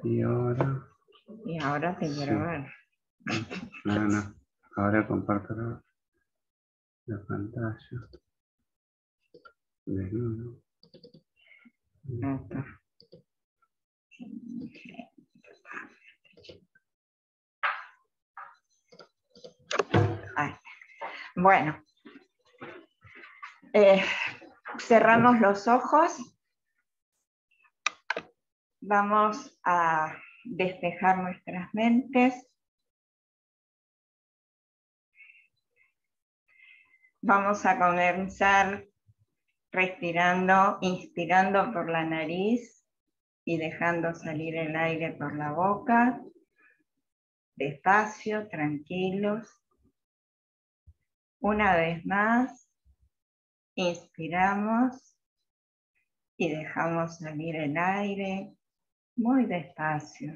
Y ahora... Y ahora te quiero ver. No. Ahora comparto la pantalla. Desnudo. Bueno, cerramos los ojos. Vamos a despejar nuestras mentes. Vamos a comenzar respirando, inspirando por la nariz y dejando salir el aire por la boca. Despacio, tranquilos. Una vez más, inspiramos y dejamos salir el aire muy despacio.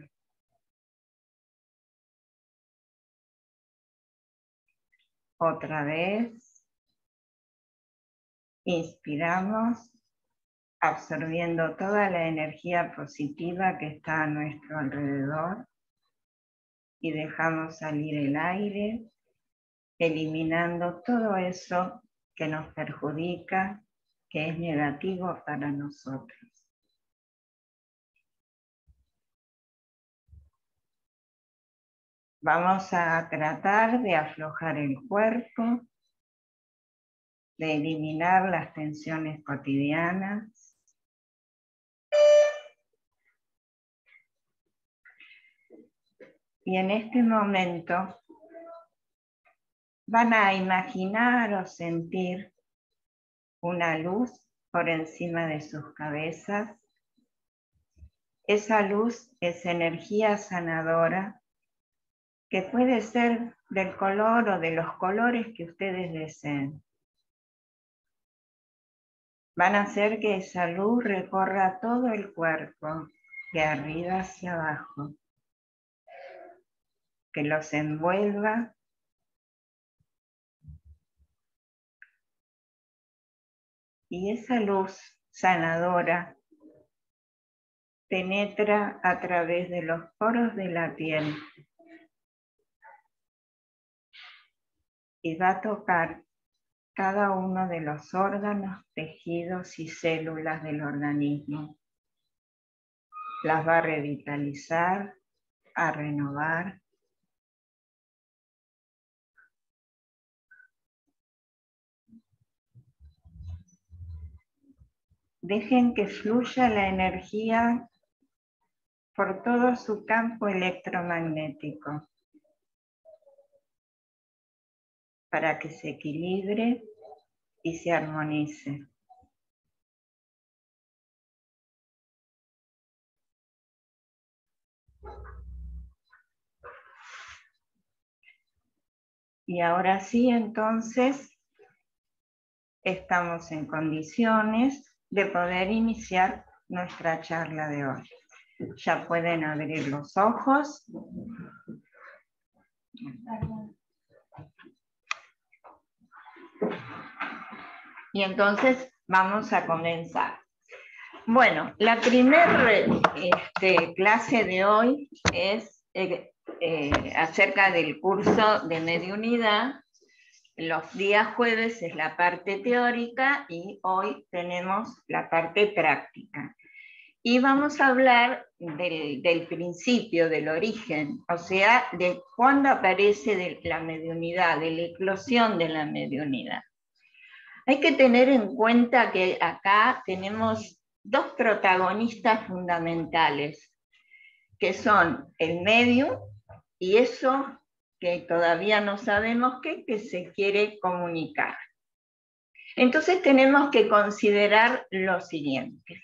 Otra vez, inspiramos, absorbiendo toda la energía positiva que está a nuestro alrededor y dejamos salir el aire, eliminando todo eso que nos perjudica, que es negativo para nosotros. Vamos a tratar de aflojar el cuerpo, de eliminar las tensiones cotidianas. Y en este momento van a imaginar o sentir una luz por encima de sus cabezas. Esa luz es energía sanadora que puede ser del color o de los colores que ustedes deseen. Van a hacer que esa luz recorra todo el cuerpo, de arriba hacia abajo, que los envuelva y esa luz sanadora penetra a través de los poros de la piel y va a tocar cada uno de los órganos, tejidos y células del organismo. Las va a revitalizar, a renovar. Dejen que fluya la energía por todo su campo electromagnético para que se equilibre y se armonice. Y ahora sí, entonces, estamos en condiciones de poder iniciar nuestra charla de hoy. Ya pueden abrir los ojos. Y entonces vamos a comenzar. Bueno, la primera clase de hoy es acerca del curso de mediunidad. Los días jueves es la parte teórica y hoy tenemos la parte práctica. Y vamos a hablar del principio, del origen, o sea, de cuándo aparece la mediunidad, de la eclosión de la mediunidad. Hay que tener en cuenta que acá tenemos dos protagonistas fundamentales, que son el medium y eso que todavía no sabemos qué se quiere comunicar. Entonces tenemos que considerar lo siguiente.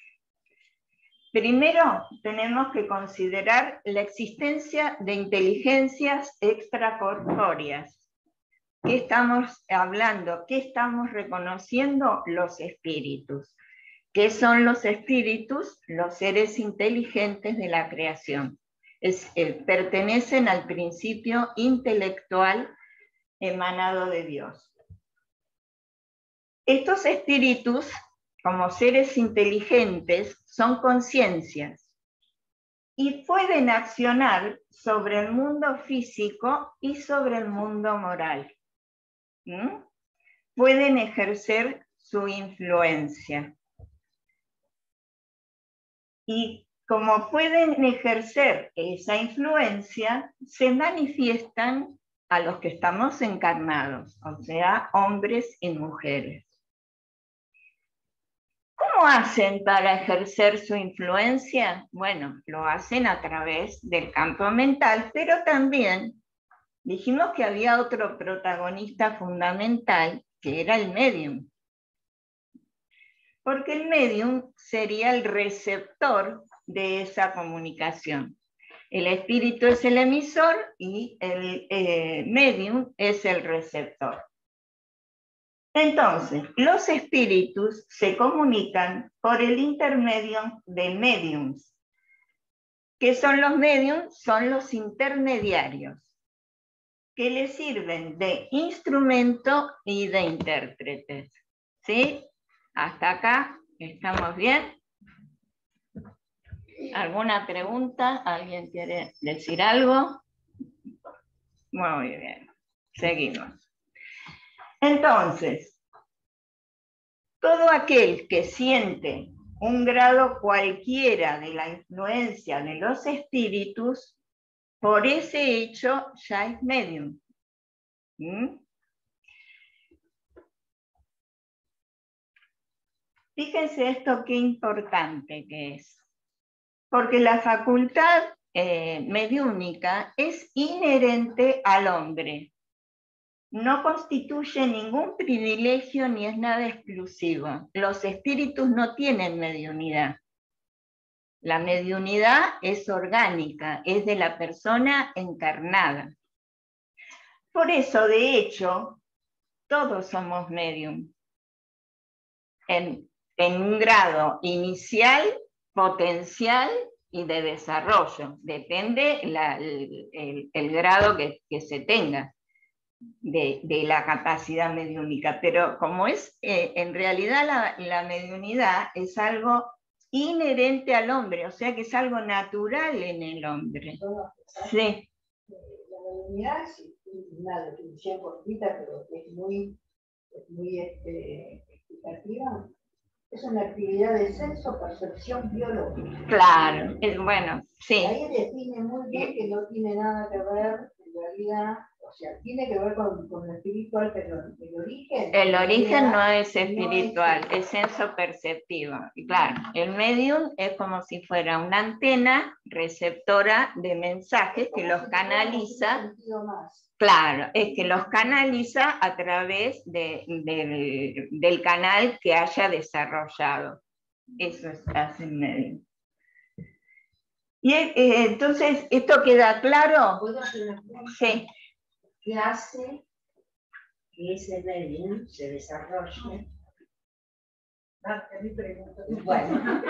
Primero, tenemos que considerar la existencia de inteligencias extracorpóreas. ¿Qué estamos hablando? ¿Qué estamos reconociendo? Los espíritus. ¿Qué son los espíritus? Los seres inteligentes de la creación. Pertenecen al principio intelectual emanado de Dios. Estos espíritus como seres inteligentes, son conciencias y pueden accionar sobre el mundo físico y sobre el mundo moral. Pueden ejercer su influencia. Y como pueden ejercer esa influencia, se manifiestan a los que estamos encarnados, o sea, hombres y mujeres. ¿Cómo hacen para ejercer su influencia? Bueno, lo hacen a través del campo mental, pero también dijimos que había otro protagonista fundamental, que era el médium. Porque el médium sería el receptor de esa comunicación. El espíritu es el emisor y el médium es el receptor. Entonces, los espíritus se comunican por el intermedio de médiums. ¿Qué son los médiums? Son los intermediarios, que les sirven de instrumento y de intérpretes. ¿Sí? ¿Hasta acá estamos bien? ¿Alguna pregunta? ¿Alguien quiere decir algo? Muy bien, seguimos. Entonces, todo aquel que siente un grado cualquiera de la influencia de los espíritus, por ese hecho ya es medium. Fíjense esto qué importante que es. Porque la facultad mediúnica es inherente al hombre. No constituye ningún privilegio ni es nada exclusivo. Los espíritus no tienen mediunidad. La mediunidad es orgánica, es de la persona encarnada. Por eso, de hecho, todos somos medium. En un grado inicial, potencial y de desarrollo. Depende el grado que se tenga de la capacidad mediúnica. Pero como es, en realidad la mediunidad es algo inherente al hombre, o sea que es algo natural en el hombre. Sí. La mediunidad es una definición cortita, pero es muy explicativa. Es una actividad de senso-percepción biológica. Claro, es bueno, sí. Ahí define muy bien que no tiene nada que ver, en realidad, o sea, tiene que ver con lo espiritual, pero el origen... El origen no es espiritual, es senso-perceptivo. Claro, el medium es como si fuera una antena receptora de mensajes que los canaliza. Claro, es que los canaliza a través del canal que haya desarrollado. Eso hace el medium. Y entonces, ¿esto queda claro? ¿Puedo hacer una pregunta? Sí. ¿Qué hace que ese medium se desarrolle? Mi pregunta. Bueno,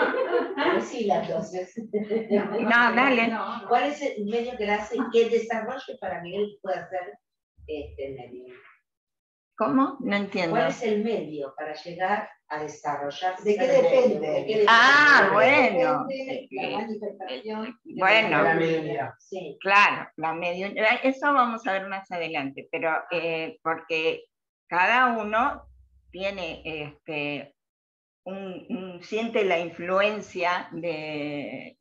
sí, las dos. No, dale. ¿Cuál es el medio que le hace que desarrolle para que él pueda hacer este medium? ¿Cómo? No entiendo. ¿Cuál es el medio para llegar a desarrollar? ¿De qué depende? ¿De qué depende? Bueno. La manifestación. Bueno, La mediunidad. Sí. Claro, la mediunidad, eso vamos a ver más adelante, pero porque cada uno tiene siente la influencia de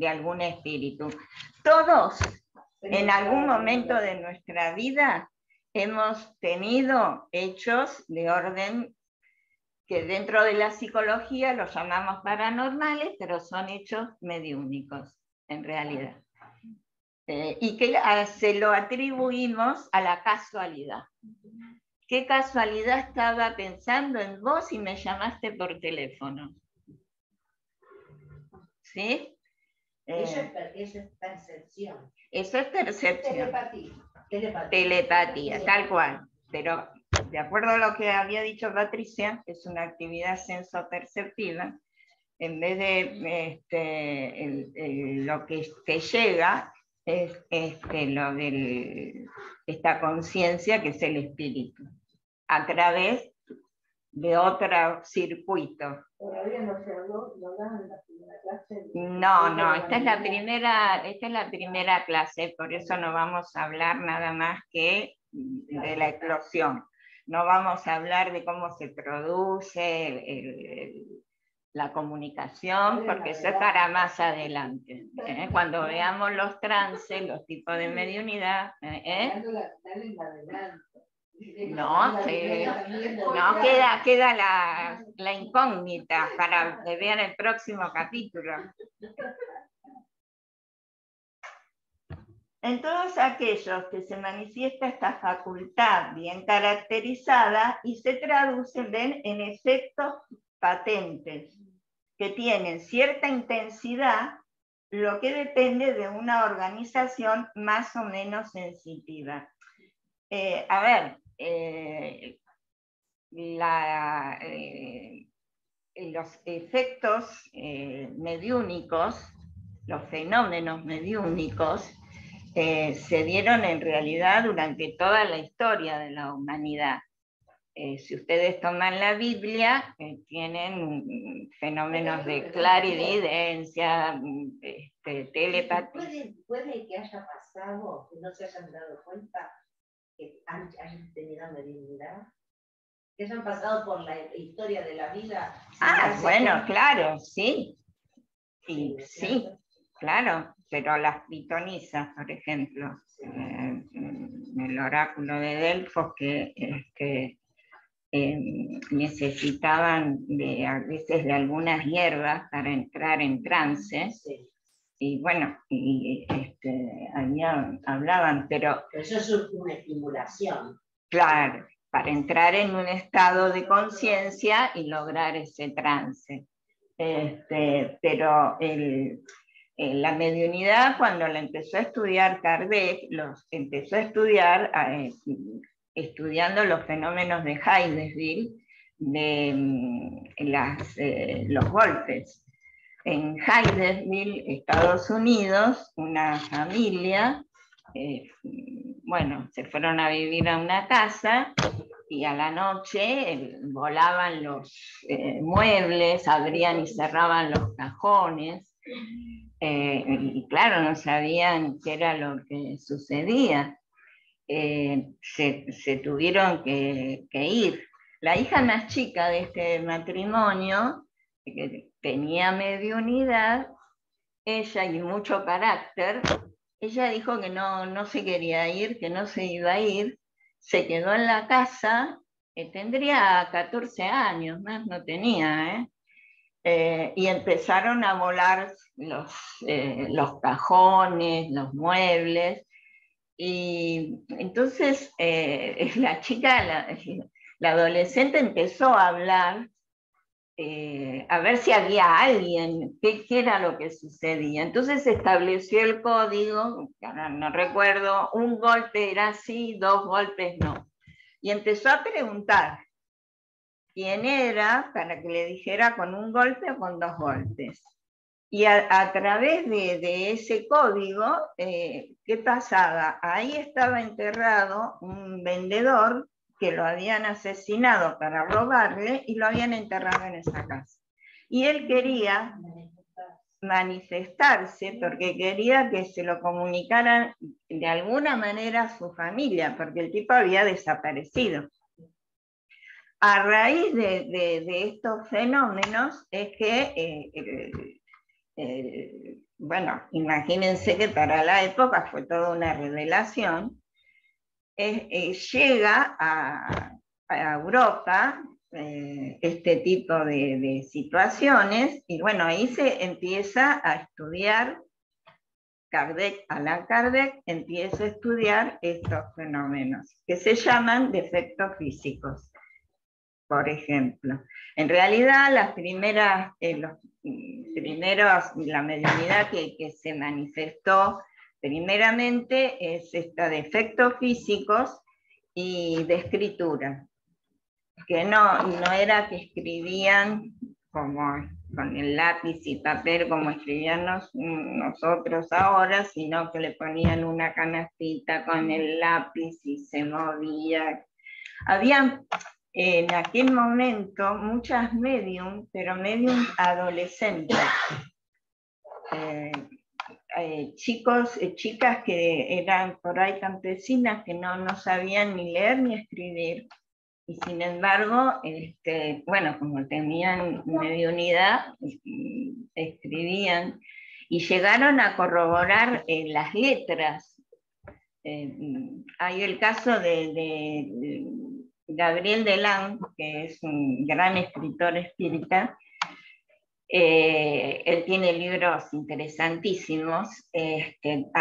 algún espíritu. Todos, en algún momento de nuestra vida, hemos tenido hechos de orden que dentro de la psicología los llamamos paranormales, pero son hechos mediúnicos, en realidad. Y que se lo atribuimos a la casualidad. ¿Qué casualidad estaba pensando en vos y me llamaste por teléfono? ¿Sí? Eso es percepción. Eso es percepción. Telepatía, tal cual. Pero de acuerdo a lo que había dicho Patricia, es una actividad sensoperceptiva, en vez de lo que te llega, es lo de esta conciencia que es el espíritu, a través de otro circuito. Todavía no se habló, no hablaban en la primera clase. No, esta es la primera clase, por eso no vamos a hablar nada más que de la eclosión. No vamos a hablar de cómo se produce la comunicación, porque eso es para más adelante. Cuando veamos los trances, los tipos de mediunidad. No, queda la incógnita para que vean el próximo capítulo. En todos aquellos que se manifiesta esta facultad bien caracterizada y se traducen en efectos patentes, que tienen cierta intensidad, lo que depende de una organización más o menos sensitiva. Los efectos mediúnicos, los fenómenos mediúnicos, se dieron en realidad durante toda la historia de la humanidad. Si ustedes toman la Biblia, tienen fenómenos de clarividencia, telepatía. ¿Puede que haya pasado, que no se hayan dado cuenta, que hayan tenido mediunidad? Que hayan pasado por la historia de la vida. Bueno, claro, sí. Sí, claro, pero las pitonisas, por ejemplo, el oráculo de Delfos, que necesitaban a veces de algunas hierbas para entrar en trance, sí. Y bueno, hablaban, pero eso es una estimulación. Claro, para entrar en un estado de conciencia y lograr ese trance. Pero la mediunidad, cuando la empezó a estudiar Kardec, empezó a estudiar estudiando los fenómenos de Hydesville, de los golpes. En Hydesville, Estados Unidos, una familia, se fueron a vivir a una casa y a la noche volaban los muebles, abrían y cerraban los cajones, y claro, no sabían qué era lo que sucedía. Se tuvieron que ir. La hija más chica de este matrimonio, que tenía mediunidad, ella y mucho carácter, ella dijo que no se quería ir, que no se iba a ir, se quedó en la casa, tendría 14 años, más no tenía, y empezaron a volar los cajones, los muebles, y entonces la chica, la adolescente empezó a hablar, a ver si había alguien, qué era lo que sucedía. Entonces se estableció el código, no recuerdo, un golpe era sí, 2 golpes no. Y empezó a preguntar quién era para que le dijera con un golpe o con 2 golpes. Y a través de ese código, ¿qué pasaba? Ahí estaba enterrado un vendedor que lo habían asesinado para robarle y lo habían enterrado en esa casa. Y él quería manifestarse porque quería que se lo comunicaran de alguna manera a su familia, porque el tipo había desaparecido. A raíz de estos fenómenos es que, imagínense que para la época fue toda una revelación, llega a Europa este tipo de situaciones, y bueno, ahí se empieza a estudiar, Allan Kardec empieza a estudiar estos fenómenos, que se llaman defectos físicos, por ejemplo. En realidad, la mediunidad que se manifestó primeramente es esta de efectos físicos y de escritura, que no era que escribían como con el lápiz y papel como escribían nosotros ahora, sino que le ponían una canastita con el lápiz y se movía. Habían en aquel momento muchas medium, pero medium adolescentes, chicos, chicas que eran por ahí campesinas que no sabían ni leer ni escribir, y sin embargo, bueno, como tenían mediunidad, escribían, y llegaron a corroborar las letras. Hay el caso de Gabriel Deland, que es un gran escritor espírita. Él tiene libros interesantísimos, en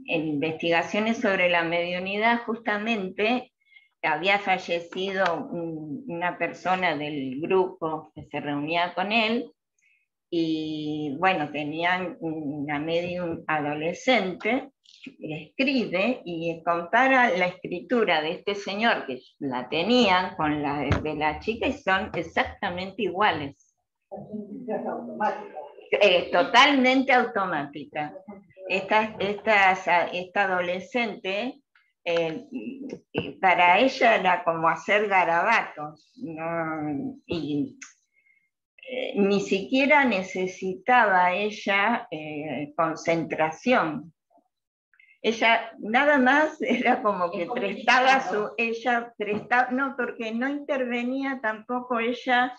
investigaciones sobre la mediunidad. Justamente había fallecido una persona del grupo que se reunía con él, y bueno, tenían una medium adolescente que escribe y compara la escritura de este señor, que la tenían, con la de la chica, y son exactamente iguales. Totalmente automática. Esta adolescente, para ella era como hacer garabatos, ¿no? Y ni siquiera necesitaba ella concentración. Ella nada más era como que prestaba no, porque no intervenía tampoco ella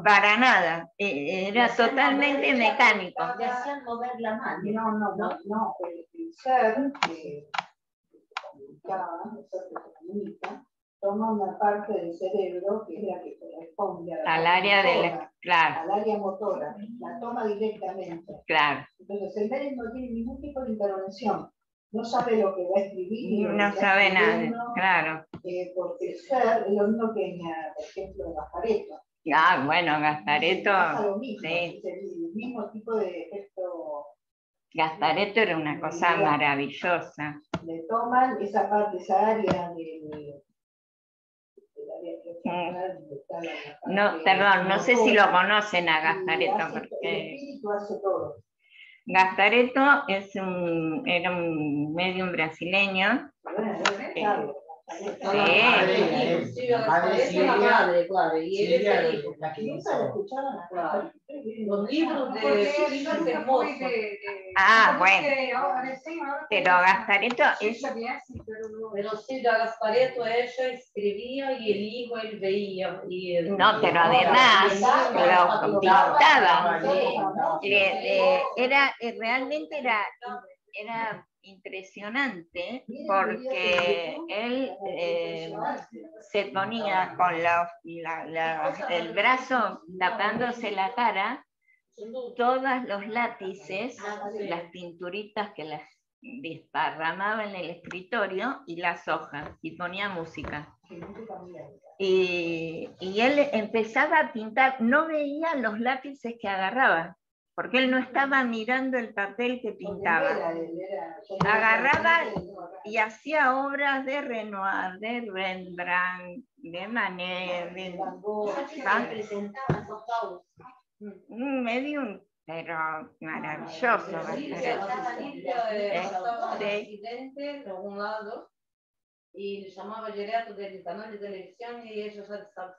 para nada, era totalmente mecánico. Le hacían mover la mano. No, el ser que comunica, toma una parte del cerebro que es la que corresponde al área motora, claro. al área motora, la toma directamente. Claro. Entonces el médico no tiene ningún tipo de intervención, no sabe lo que va a escribir. No sabe nada, claro. Porque el ser es lo mismo que, por ejemplo, Gasparetto. Bueno, Gasparetto, Sí. Es el mismo tipo de efecto. Gasparetto era una cosa maravillosa. Le toman esa parte, esa área no, perdón, no sé si lo conocen a Gasparetto, porque el espíritu hace todo. Gasparetto era un medium brasileño. Madre, claro, y él es el hijo. Claro. Los libros de Silvia hermosos. Bueno. Pero Gasparetto es... Pero Silvia Gasparetto, ella escribía y el hijo él veía. No, pero además lo pintaba. Realmente era impresionante, porque él se ponía con el brazo tapándose la cara, todos los lápices, las pinturitas que las desparramaba en el escritorio, y las hojas, y ponía música. Y él empezaba a pintar, no veía los lápices que agarraba, porque él no estaba mirando el papel que pintaba. Agarraba y hacía obras de Renoir, de Rembrandt, de Manet, un medium, pero maravilloso. Y le llamaba direto del canal de televisión, y ellos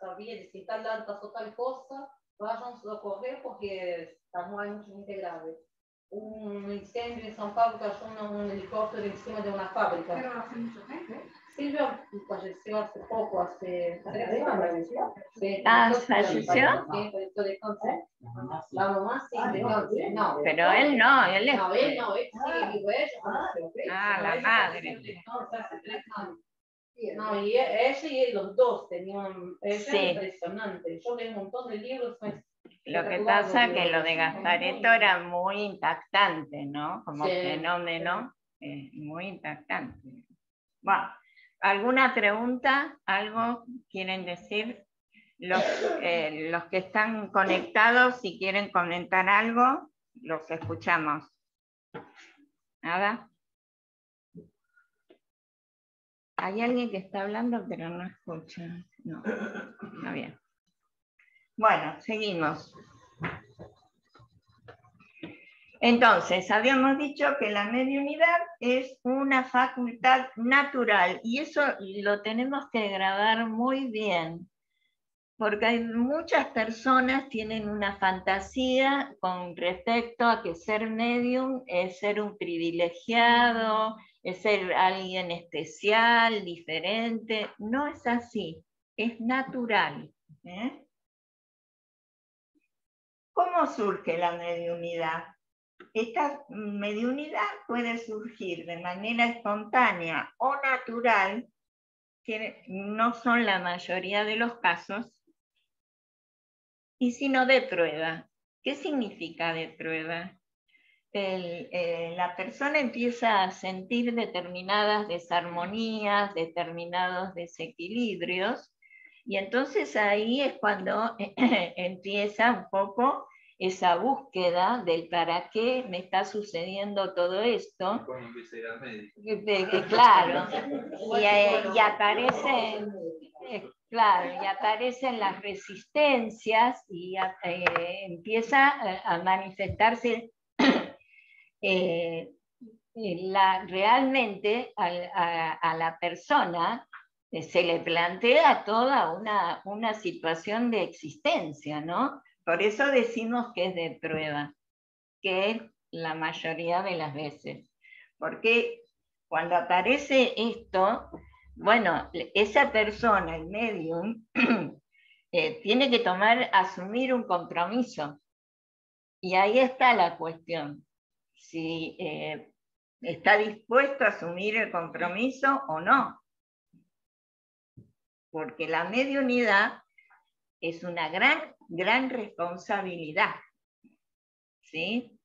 sabían de si tal lado pasó tal cosa, vayan a socorrer porque estamos ahí muy grave. Un incendio en São Paulo, cayó un helicóptero encima de una fábrica. Pero hace mucho tiempo. Silvia falleció hace poco, hace 3 semanas. Sí, ¿falleció? Sí, falleció de cáncer. La mamá sí, de cáncer. No, pero él no, él es... No, él no, él sí, digo ella. La madre. Hace 3 años. No, y ella y los dos tenían, Sí. impresionante. Yo leí un montón de libros. Lo que pasa es que lo de Gasparetto era muy impactante, ¿no? Como fenómeno, muy impactante. Bueno, ¿alguna pregunta? ¿Algo quieren decir? Los que están conectados, si quieren comentar algo, los escuchamos. ¿Nada? Hay alguien que está hablando, pero no escucha. No, está bien. Bueno, seguimos. Entonces, habíamos dicho que la mediunidad es una facultad natural y eso lo tenemos que grabar muy bien, porque hay muchas personas tienen una fantasía con respecto a que ser medium es ser un privilegiado, es ser alguien especial, diferente. No es así, es natural. ¿Cómo surge la mediunidad? Esta mediunidad puede surgir de manera espontánea o natural, que no son la mayoría de los casos, y sino de prueba. ¿Qué significa de prueba? La persona empieza a sentir determinadas desarmonías, determinados desequilibrios, y entonces ahí es cuando empieza un poco esa búsqueda del para qué me está sucediendo todo esto. Cuando empieza a ir al médico. Claro, y aparecen, claro, y aparecen las resistencias y empieza a manifestarse realmente a la persona se le plantea toda una situación de existencia, ¿no? Por eso decimos que es de prueba, que es la mayoría de las veces. Porque cuando aparece esto, bueno, esa persona, el medium, tiene que asumir un compromiso. Y ahí está la cuestión. Si está dispuesto a asumir el compromiso o no. Porque la mediunidad es una gran responsabilidad. ¿Sí?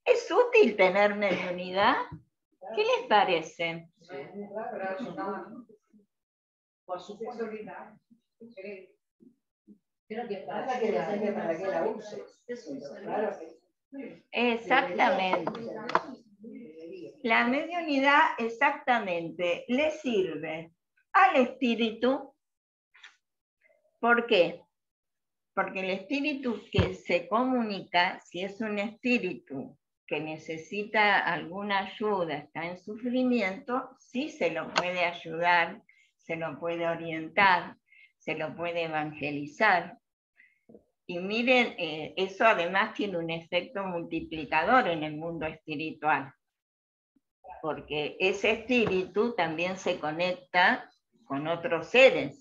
¿Es útil tener mediunidad? ¿Qué les parece? Por supuesto. Creo que Para que la uses. Claro que sí. Exactamente. La mediunidad exactamente le sirve al espíritu. ¿Por qué? Porque el espíritu que se comunica, si es un espíritu que necesita alguna ayuda, está en sufrimiento, sí se lo puede ayudar, se lo puede orientar, se lo puede evangelizar. Y miren, eso además tiene un efecto multiplicador en el mundo espiritual, porque ese espíritu también se conecta con otros seres.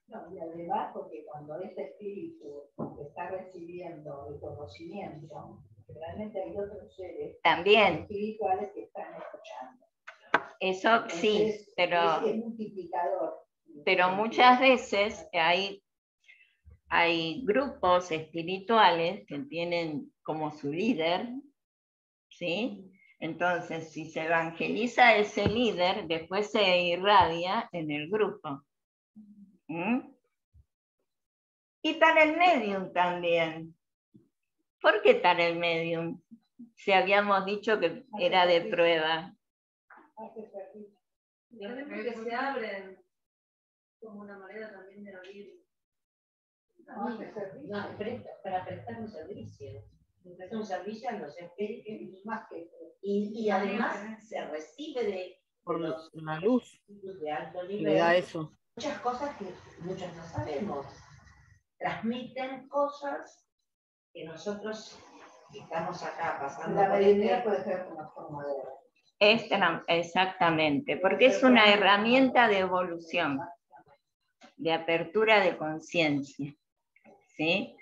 No, y además porque cuando este espíritu está recibiendo el conocimiento, realmente hay otros seres También. espirituales que están escuchando. Eso Entonces, sí, pero es multiplicador. Pero muchas veces hay grupos espirituales que tienen como su líder, ¿sí? Entonces, si se evangeliza a ese líder, después se irradia en el grupo. Y para el medium también. ¿Por qué para el medium? Si habíamos dicho que era de prueba. Que se abren como una manera también de oír. No, para prestar un servicio. Prestar un servicio a los espíritus más que. Y además se recibe por la luz de alto que nivel. le da eso. Muchas cosas que muchos no sabemos. Transmiten cosas que nosotros que estamos acá pasando. La mediunidad puede ser una forma de. Exactamente, porque es una herramienta de evolución, de apertura de conciencia, ¿sí?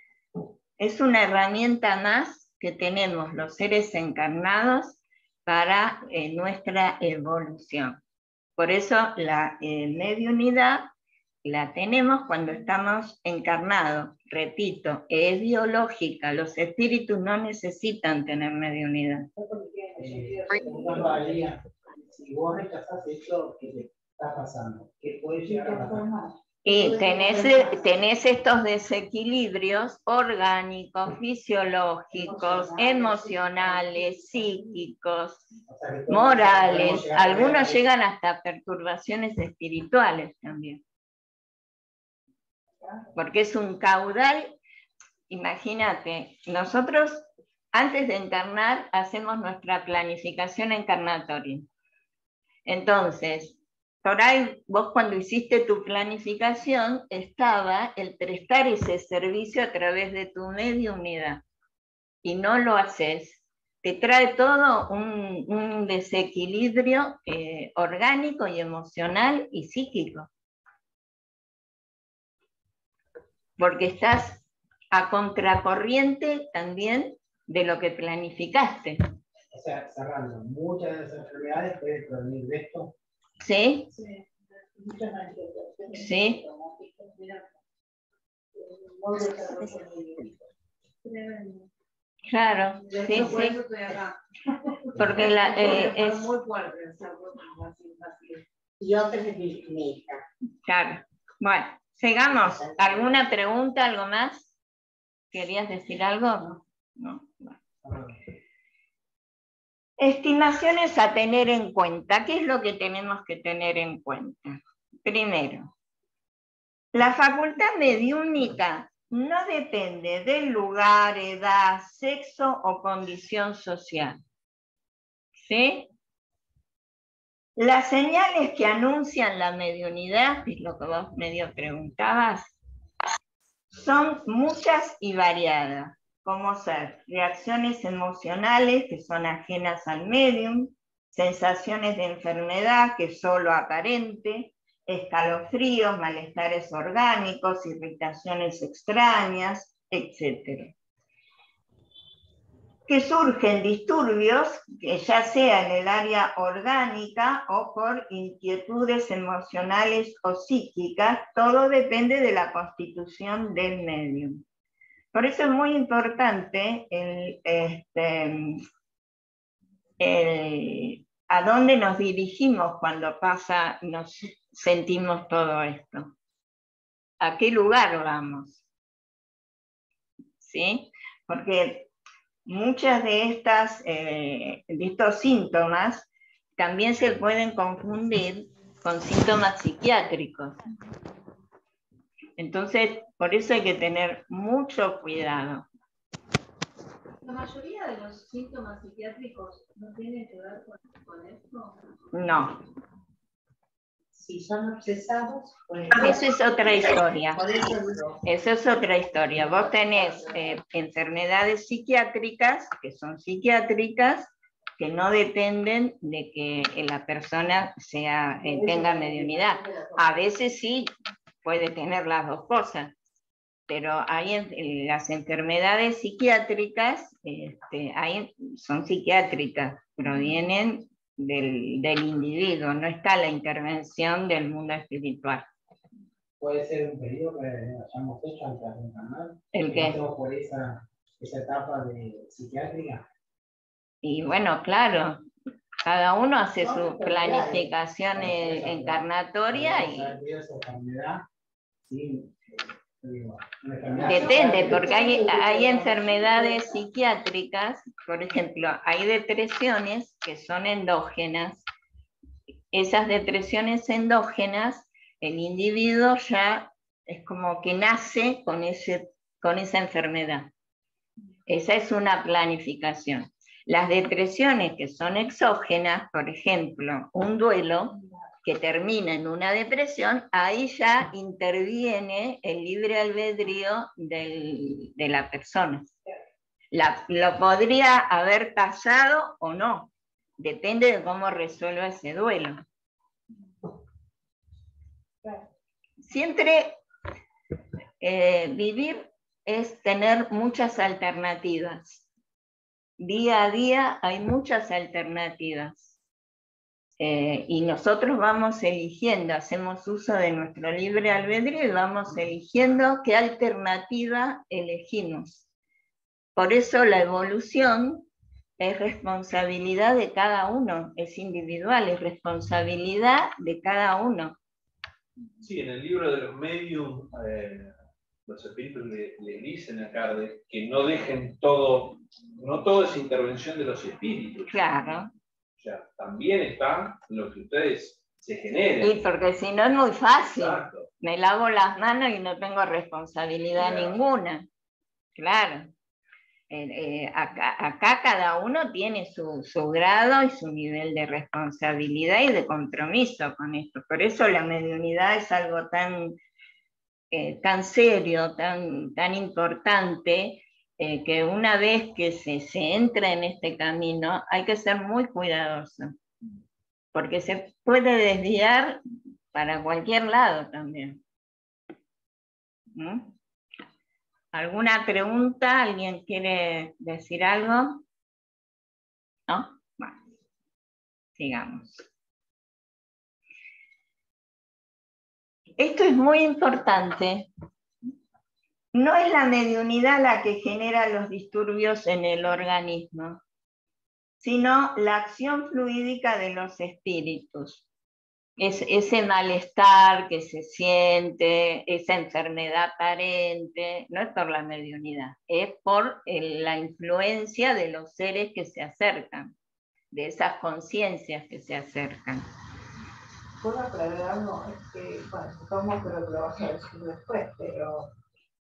Es una herramienta más que tenemos los seres encarnados para nuestra evolución. Por eso la mediunidad la tenemos cuando estamos encarnados. Repito, es biológica, los espíritus no necesitan tener mediunidad. Si vos rechazás eso, ¿qué te está pasando? ¿Qué puede llegar a pasar? Y tenés estos desequilibrios orgánicos, fisiológicos, emocionales, psíquicos, morales. Algunos llegan hasta perturbaciones espirituales también. Porque es un caudal, imagínate, nosotros antes de encarnar hacemos nuestra planificación encarnatoria. Entonces, por ahí vos cuando hiciste tu planificación estaba el prestar ese servicio a través de tu mediunidad y no lo haces. Te trae todo un desequilibrio orgánico y emocional y psíquico. Porque estás a contracorriente también de lo que planificaste. O sea, cerrando, muchas de las enfermedades pueden provenir de esto. ¿Sí? Sí. Muchas manifestaciones. Sí. Claro, sí, Por eso sí. estoy acá. Porque es muy fuerte. Y otra es mi hija. claro. Bueno, sigamos. ¿Alguna pregunta, algo más? ¿Querías decir algo? No. Estimaciones a tener en cuenta. ¿Qué es lo que tenemos que tener en cuenta? Primero, la facultad mediúnica no depende del lugar, edad, sexo o condición social. ¿Sí? Las señales que anuncian la mediunidad, que es lo que vos medio preguntabas, son muchas y variadas, como ser reacciones emocionales que son ajenas al medium, sensaciones de enfermedad que es solo aparente, escalofríos, malestares orgánicos, irritaciones extrañas, etc. Que surgen disturbios, que ya sea en el área orgánica o por inquietudes emocionales o psíquicas, todo depende de la constitución del medium. Por eso es muy importante a dónde nos dirigimos cuando nos sentimos todo esto. ¿A qué lugar vamos? ¿Sí? Porque muchas de estos síntomas también se pueden confundir con síntomas psiquiátricos. Entonces, por eso hay que tener mucho cuidado. La mayoría de los síntomas psiquiátricos no tienen que ver con esto. No. Si son obsesados, pues, Eso es otra historia. por eso digo. Eso es otra historia. Vos tenés enfermedades psiquiátricas, que son psiquiátricas, que no dependen de que la persona tenga mediunidad. A veces sí puede tener las dos cosas, pero hay las enfermedades psiquiátricas, son psiquiátricas, provienen del individuo, no está la intervención del mundo espiritual. Puede ser un pedido que hayamos hecho antes de encarnar. ¿El qué? Pasemos por esa etapa de psiquiátrica. Y bueno, claro, cada uno hace su planificación encarnatoria y depende, porque hay enfermedades psiquiátricas, por ejemplo, hay depresiones que son endógenas. Esas depresiones endógenas, el individuo ya es como que nace con esa enfermedad. Esa es una planificación. Las depresiones que son exógenas, por ejemplo, un duelo que termina en una depresión, ahí ya interviene el libre albedrío de la persona. Lo podría haber pasado o no, depende de cómo resuelva ese duelo. Siempre vivir es tener muchas alternativas. Día a día hay muchas alternativas. Y nosotros vamos eligiendo, hacemos uso de nuestro libre albedrío y vamos eligiendo qué alternativa elegimos. Por eso la evolución es responsabilidad de cada uno, es individual, es responsabilidad de cada uno. Sí, en el libro de los medium, los espíritus le dicen a Kardec que no dejen todo, no todo es intervención de los espíritus. Claro. O sea, también está lo que ustedes se generen. Sí, porque si no es muy fácil. Exacto. Me lavo las manos y no tengo responsabilidad ninguna. Claro. Acá cada uno tiene su grado y su nivel de responsabilidad y de compromiso con esto. Por eso la mediunidad es algo tan serio, tan importante, que una vez que se entra en este camino hay que ser muy cuidadoso, porque se puede desviar para cualquier lado también. ¿Mm? ¿Alguna pregunta? ¿Alguien quiere decir algo? ¿No? Bueno, sigamos. Esto es muy importante. No es la mediunidad la que genera los disturbios en el organismo, sino la acción fluídica de los espíritus. Es ese malestar que se siente, esa enfermedad aparente, no es por la mediunidad, es por la influencia de los seres que se acercan, de esas conciencias que se acercan. Puedo aclararnos, bueno, supongo que lo vas a decir después, pero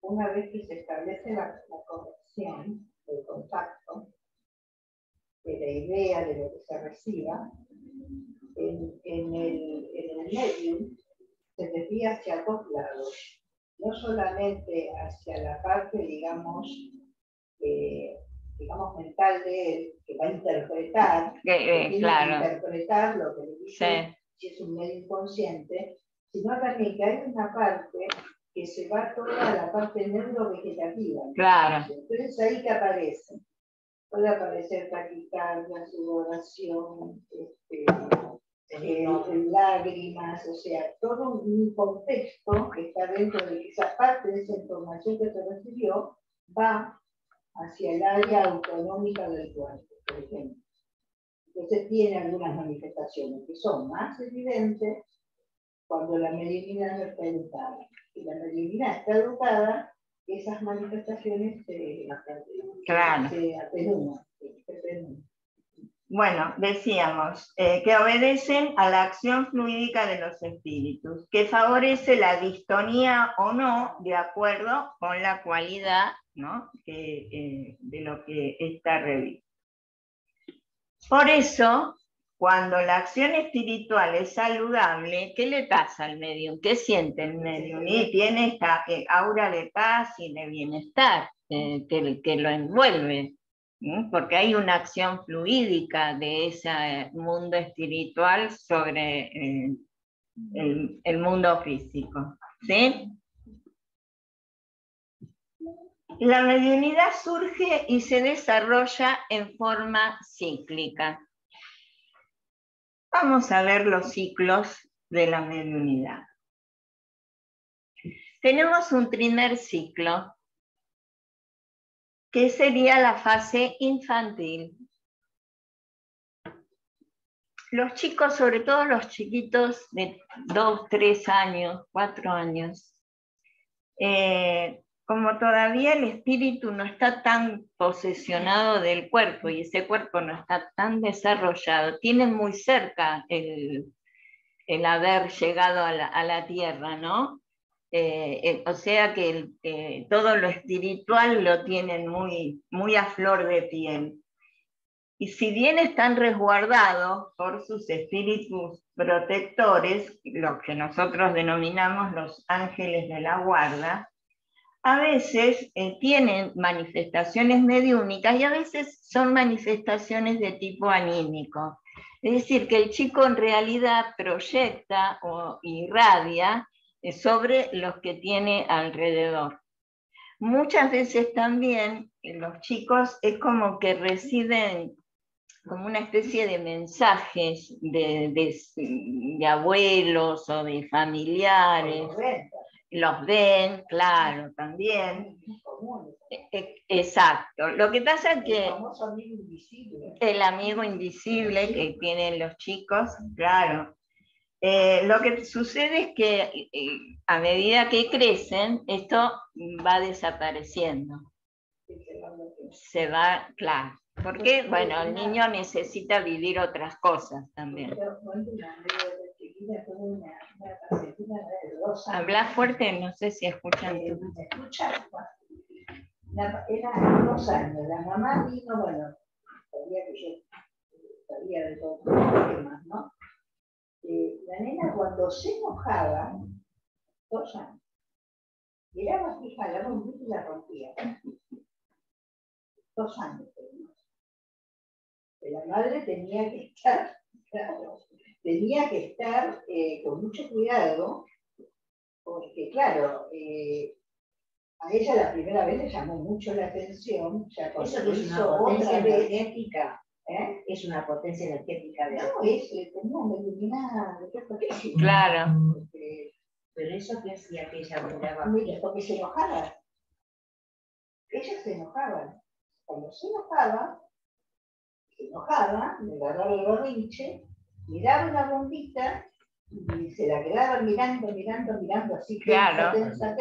una vez que se establece la conexión, el contacto, de la idea de lo que se reciba, en el medium se desvía hacia dos lados, no solamente hacia la parte, digamos, mental de él, que va a interpretar, claro. Interpretar lo que le dice, sí. Si es un medio inconsciente, sino también que hay una parte que se va toda a la parte neurovegetativa. Claro. Entonces ahí que aparece. Puede aparecer taquicardia, sudoración, lágrimas, o sea, todo un contexto que está dentro de esa parte de esa información que se recibió va hacia el área autonómica del cuerpo, por ejemplo. Entonces tiene algunas manifestaciones que son más evidentes cuando la mediunidad no está educada. Si la mediunidad está educada, esas manifestaciones se atenúan. Bueno, decíamos que obedecen a la acción fluídica de los espíritus, que favorece la distonía o no de acuerdo con la cualidad, ¿no? de lo que está revisto. Por eso, cuando la acción espiritual es saludable, ¿qué le pasa al medium? ¿Qué siente el medium? Y tiene esta aura de paz y de bienestar que lo envuelve, ¿sí? Porque hay una acción fluídica de ese mundo espiritual sobre el mundo físico, ¿sí? La mediunidad surge y se desarrolla en forma cíclica. Vamos a ver los ciclos de la mediunidad. Tenemos un primer ciclo, que sería la fase infantil. Los chicos, sobre todo los chiquitos de 2, 3 años, 4 años, como todavía el espíritu no está tan posesionado del cuerpo y ese cuerpo no está tan desarrollado, tienen muy cerca el haber llegado a la tierra, ¿no? O sea que todo lo espiritual lo tienen muy a flor de piel. Y si bien están resguardados por sus espíritus protectores, los que nosotros denominamos los ángeles de la guarda, a veces tienen manifestaciones mediúnicas y a veces son manifestaciones de tipo anímico. Es decir, que el chico en realidad proyecta o irradia sobre los que tiene alrededor. Muchas veces también los chicos es como que reciben como una especie de mensajes de abuelos o de familiares. Los ven, claro, también. Exacto. Lo que pasa es que el amigo invisible que tienen los chicos, claro. Lo que sucede es que a medida que crecen, esto va desapareciendo. Se va, claro. Porque, bueno, el niño necesita vivir otras cosas también. Habla fuerte, no sé si escuchan. Eran 2 años. La mamá vino, bueno, sabía que yo sabía de todos los temas, ¿no? La nena cuando se enojaba, 2 años, miraba fija la bombilla y la rompía. 2 años. La madre tenía que estar, claro, tenía que estar con mucho cuidado, porque claro, a ella la primera vez le llamó mucho la atención, ya cuando Eso que es una hizo potencia otra vez, energética. Es una potencia energética de no, tenía una iluminada, Claro. Pero eso que hacía que ella duraba. Mira, porque se enojaba. Ella se enojaba. Cuando se enojaba, le agarraba el berrinche, miraba una bombita y se la quedaba mirando, así Claro. tensa,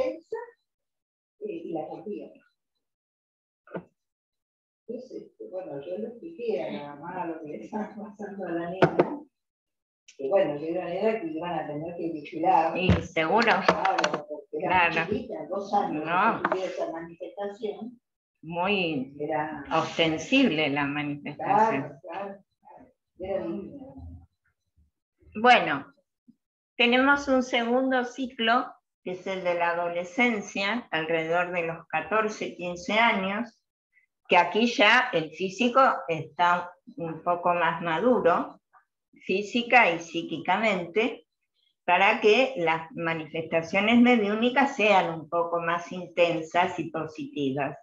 y la rompía. Entonces, bueno, yo le expliqué a la mamá lo que le estaba pasando a la nena, que bueno, que era una nena que iban a tener que vigilar. Y seguro. Claro, porque era Claro. chiquita, 2 años, No. que tuviera esa manifestación. Muy Era ostensible la manifestación. claro. Era divina. Bueno, tenemos un segundo ciclo, que es el de la adolescencia, alrededor de los 14, 15 años, que aquí ya el físico está un poco más maduro, física y psíquicamente, para que las manifestaciones mediúnicas sean un poco más intensas y positivas.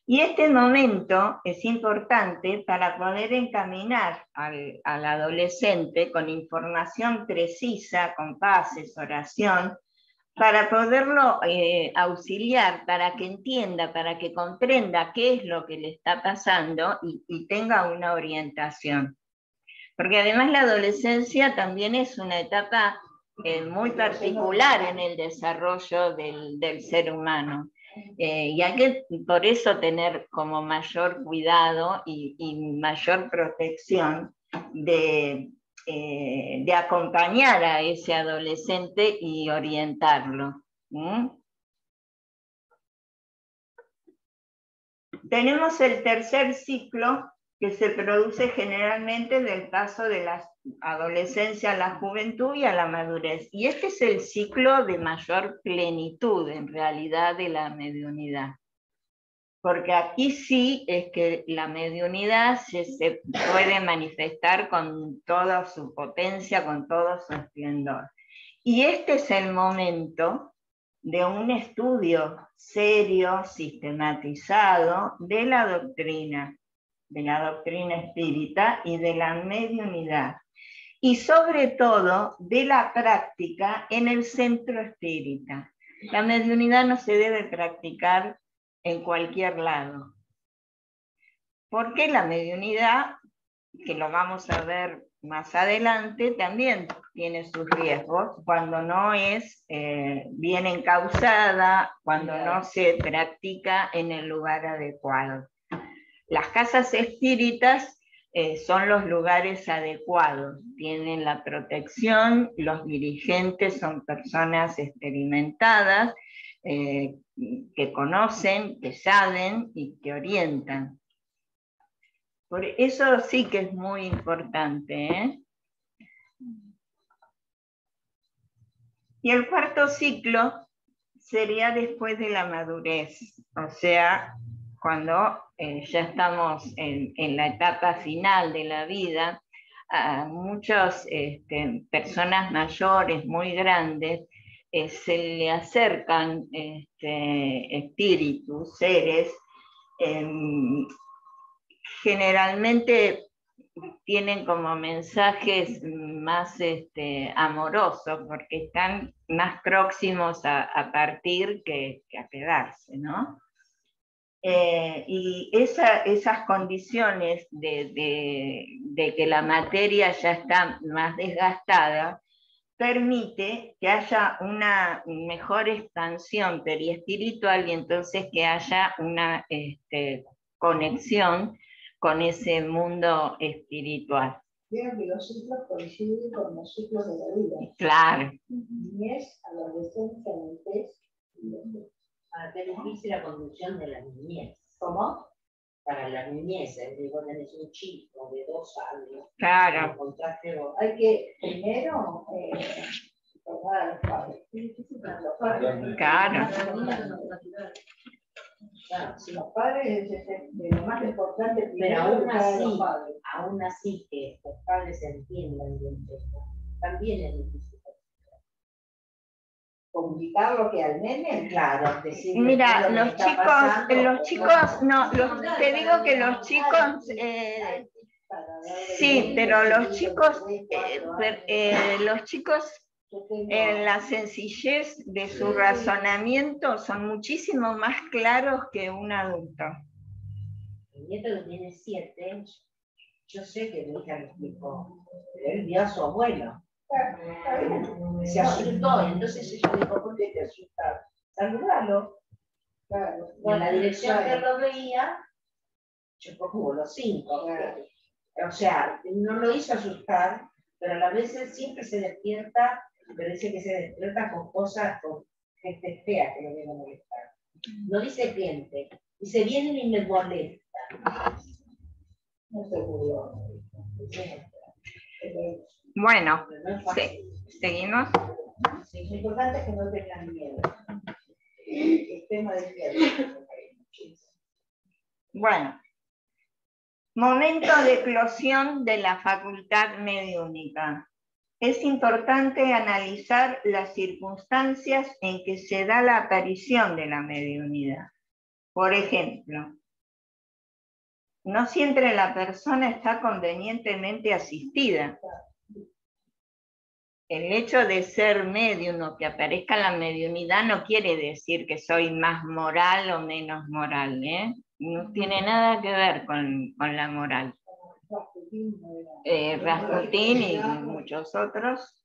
Y este momento es importante para poder encaminar al adolescente con información precisa, con pases, oración, para poderlo auxiliar, para que entienda, para que comprenda qué es lo que le está pasando y tenga una orientación. Porque además la adolescencia también es una etapa muy particular en el desarrollo del ser humano. Y hay que por eso tener como mayor cuidado y mayor protección de acompañar a ese adolescente y orientarlo. Tenemos el tercer ciclo, que se produce generalmente del paso de la adolescencia a la juventud y a la madurez. Y este es el ciclo de mayor plenitud, en realidad, de la mediunidad. Porque aquí sí es que la mediunidad se puede manifestar con toda su potencia, con todo su esplendor. Y este es el momento de un estudio serio, sistematizado de la doctrina espírita y de la mediunidad, y sobre todo de la práctica en el centro espírita. La mediunidad no se debe practicar en cualquier lado, porque la mediunidad, que lo vamos a ver más adelante, también tiene sus riesgos cuando no es bien encauzada, cuando no se practica en el lugar adecuado. Las casas espíritas son los lugares adecuados, tienen la protección, los dirigentes son personas experimentadas, que conocen, que saben y que orientan. Por eso sí que es muy importante. Y el cuarto ciclo sería después de la madurez, o sea, cuando ya estamos en la etapa final de la vida. A muchas personas mayores, muy grandes, se le acercan espíritus, seres, generalmente tienen como mensajes más amorosos, porque están más próximos a partir que a quedarse, ¿no? Y esas condiciones de que la materia ya está más desgastada, permite que haya una mejor expansión periespiritual y entonces que haya una conexión con ese mundo espiritual. Vieron que los ciclos coinciden con los ciclos de la vida. Claro. Niñez, adolescencia, adultez y vejez. Para qué difícil la conducción de la niñez. ¿Cómo? Para la niñez, vos tenés un chico de 2 años. Claro. Encontraste vos. Hay que primero formar a los padres. Es difícil para los padres. Claro. Claro, sí. Los padres es de lo más importante Pero primero aún educar a los así, padres. que los padres entiendan bien esto, también es difícil. Comunicar lo que al nene. Claro, decir Mira, lo que los está chicos, pasando, te digo que los chicos, sí, pero los chicos en la sencillez de su razonamiento son muchísimo más claros que un adulto. Mi nieto que tiene 7, yo sé que mi hija me explicó, pero él vio a su abuelo. Se asustó, entonces ella dijo, ¿por qué te asustas? Saludalo. Claro. Y en la dirección que él lo veía, yo como los 5. O sea, no lo hizo asustar, pero a la vez él siempre se despierta, pero dice que se despierta con cosas, con gente fea que lo viene a molestar. No dice gente, dice vienen y me molestan. No seguro. Bueno, Pero no es fácil. seguimos. Sí, lo importante es que no tengan miedo. El tema del miedo. Bueno, momento de eclosión de la facultad mediúnica. Es importante analizar las circunstancias en que se da la aparición de la mediunidad. Por ejemplo, no siempre la persona está convenientemente asistida. El hecho de ser medium o que aparezca la mediunidad no quiere decir que soy más moral o menos moral, ¿eh? No tiene nada que ver con la moral. Rasputín y muchos otros.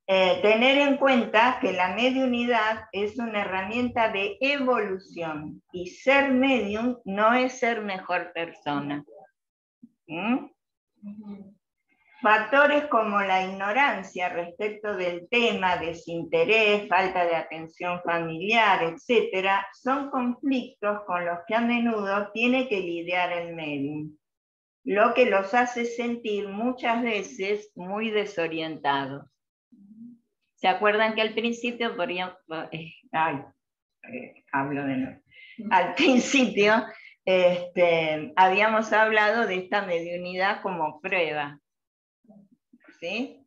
Tener en cuenta que la mediunidad es una herramienta de evolución y ser medium no es ser mejor persona. Factores como la ignorancia respecto del tema, desinterés, falta de atención familiar, etc., son conflictos con los que a menudo tiene que lidiar el medium, lo que los hace sentir muchas veces muy desorientados. ¿Se acuerdan que al principio, al principio habíamos hablado de esta mediunidad como prueba? ¿Sí?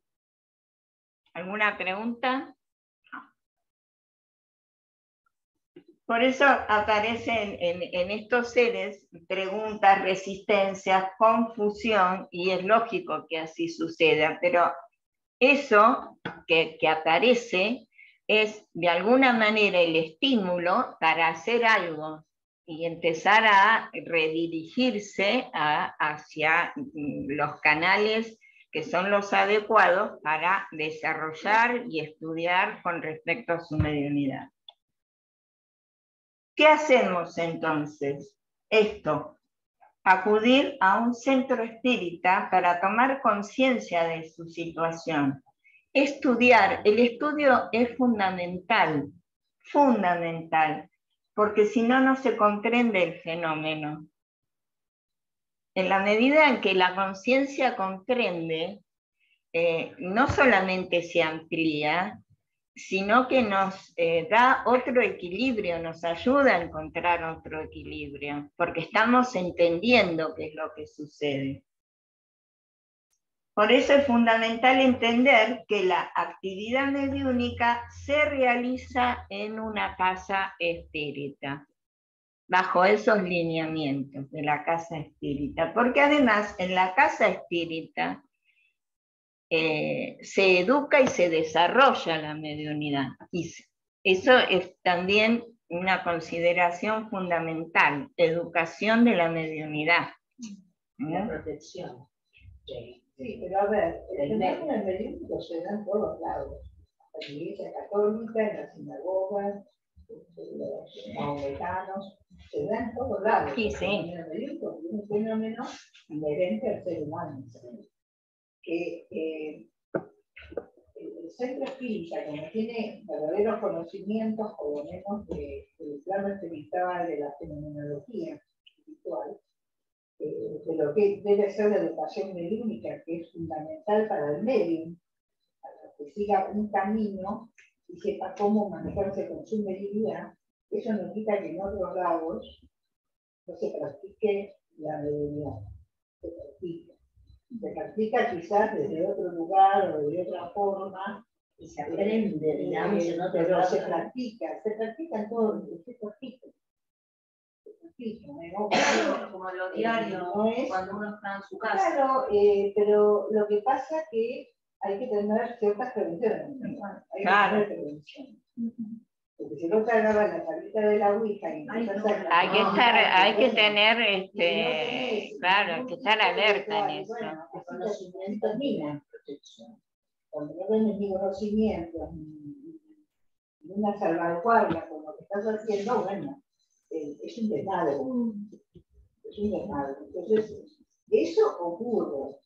¿Alguna pregunta? Por eso aparecen en estos seres preguntas, resistencias, confusión, y es lógico que así suceda, pero eso que aparece es de alguna manera el estímulo para hacer algo y empezar a redirigirse hacia los canales que son los adecuados para desarrollar y estudiar con respecto a su mediunidad. ¿Qué hacemos entonces? Esto, acudir a un centro espírita para tomar conciencia de su situación. Estudiar, el estudio es fundamental, porque si no, no se comprende el fenómeno. En la medida en que la conciencia comprende, no solamente se amplía, sino que nos da otro equilibrio, nos ayuda a encontrar otro equilibrio, porque estamos entendiendo qué es lo que sucede. Por eso es fundamental entender que la actividad mediúnica se realiza en una casa espírita, bajo esos lineamientos de la casa espírita, porque además en la casa espírita se educa y se desarrolla la mediunidad. Y eso es también una consideración fundamental, educación de la mediunidad. La protección. Sí, pero a ver, el fenómeno mediúnico se da en todos lados. En la Iglesia Católica, en las sinagogas, los maometanos, se da en todos lados. Sí, el fenómeno mediúnico es un fenómeno inherente al ser humano. Que el centro espírita, como tiene verdaderos conocimientos, por lo menos del plano espiritual, de la fenomenología espiritual, de lo que debe ser la educación mediúnica, que es fundamental para el medium, para que siga un camino y sepa cómo manejarse con su mediunidad. Eso no quita que en otros lados no se practique la mediunidad. Se practica quizás desde otro lugar o de otra forma. Y se aprende, digamos, en otro pero lado. se practica en todo, se practica. ¿No? Como lo diario, No es, cuando uno está en su casa. claro, pero lo que pasa es que hay que tener ciertas prevenciones. Hay que tener prevención. Porque si no te agarra la tablita de la Ouija y hay que tener, claro, hay que estar alerta en eso. Bueno, el conocimiento termina protección. Cuando no tienes ni conocimiento, ni una salvaguardia con lo que estás haciendo, bueno, es un desmadre. Es un desmadre. Entonces, eso ocurre.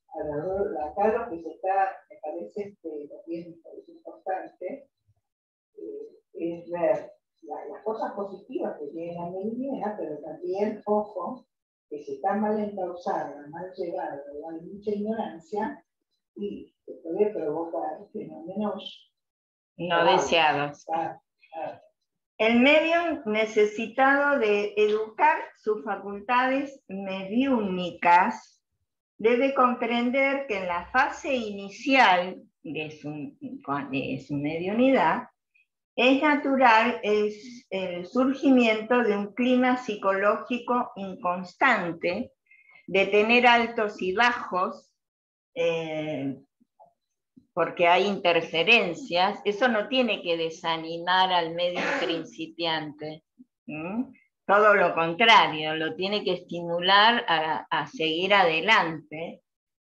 Acá lo que se está, me parece, también es importante, es ver las cosas positivas que tiene la mediunidad, pero también, ojo, que si está mal encausada, mal llevada, o hay mucha ignorancia, y se puede provocar fenómenos no deseados. El medium necesitado de educar sus facultades mediúnicas debe comprender que en la fase inicial de su mediunidad es natural el surgimiento de un clima psicológico inconstante, de tener altos y bajos, porque hay interferencias. Eso no tiene que desanimar al medium principiante. Todo lo contrario, lo tiene que estimular a seguir adelante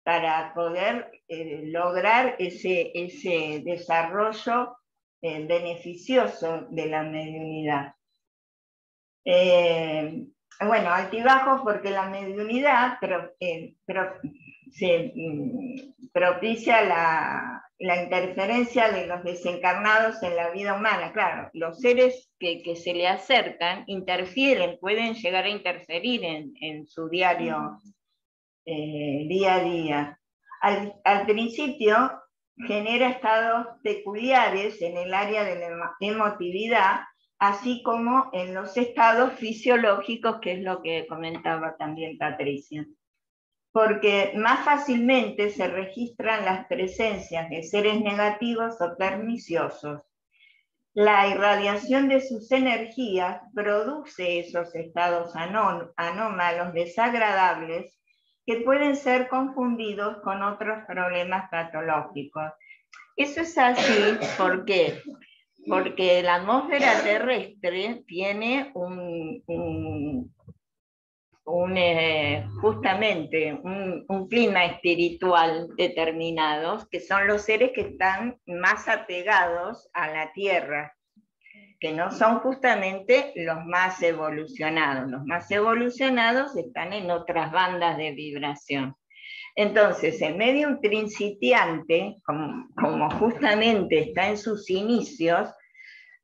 para poder lograr ese desarrollo beneficioso de la mediunidad. Bueno, altibajos porque la mediunidad se propicia la interferencia de los desencarnados en la vida humana. Claro, los seres que se le acercan interfieren, pueden llegar a interferir en su diario día a día. Al principio genera estados peculiares en el área de la emotividad, así como en los estados fisiológicos, que es lo que comentaba también Patricia. Porque más fácilmente se registran las presencias de seres negativos o perniciosos. La irradiación de sus energías produce esos estados anómalos, desagradables, que pueden ser confundidos con otros problemas patológicos. Eso es así, ¿por qué? Porque la atmósfera terrestre tiene justamente un clima espiritual determinado, que son los seres que están más apegados a la Tierra, que no son justamente los más evolucionados. Los más evolucionados están en otras bandas de vibración. Entonces, el medium principiante, como justamente está en sus inicios,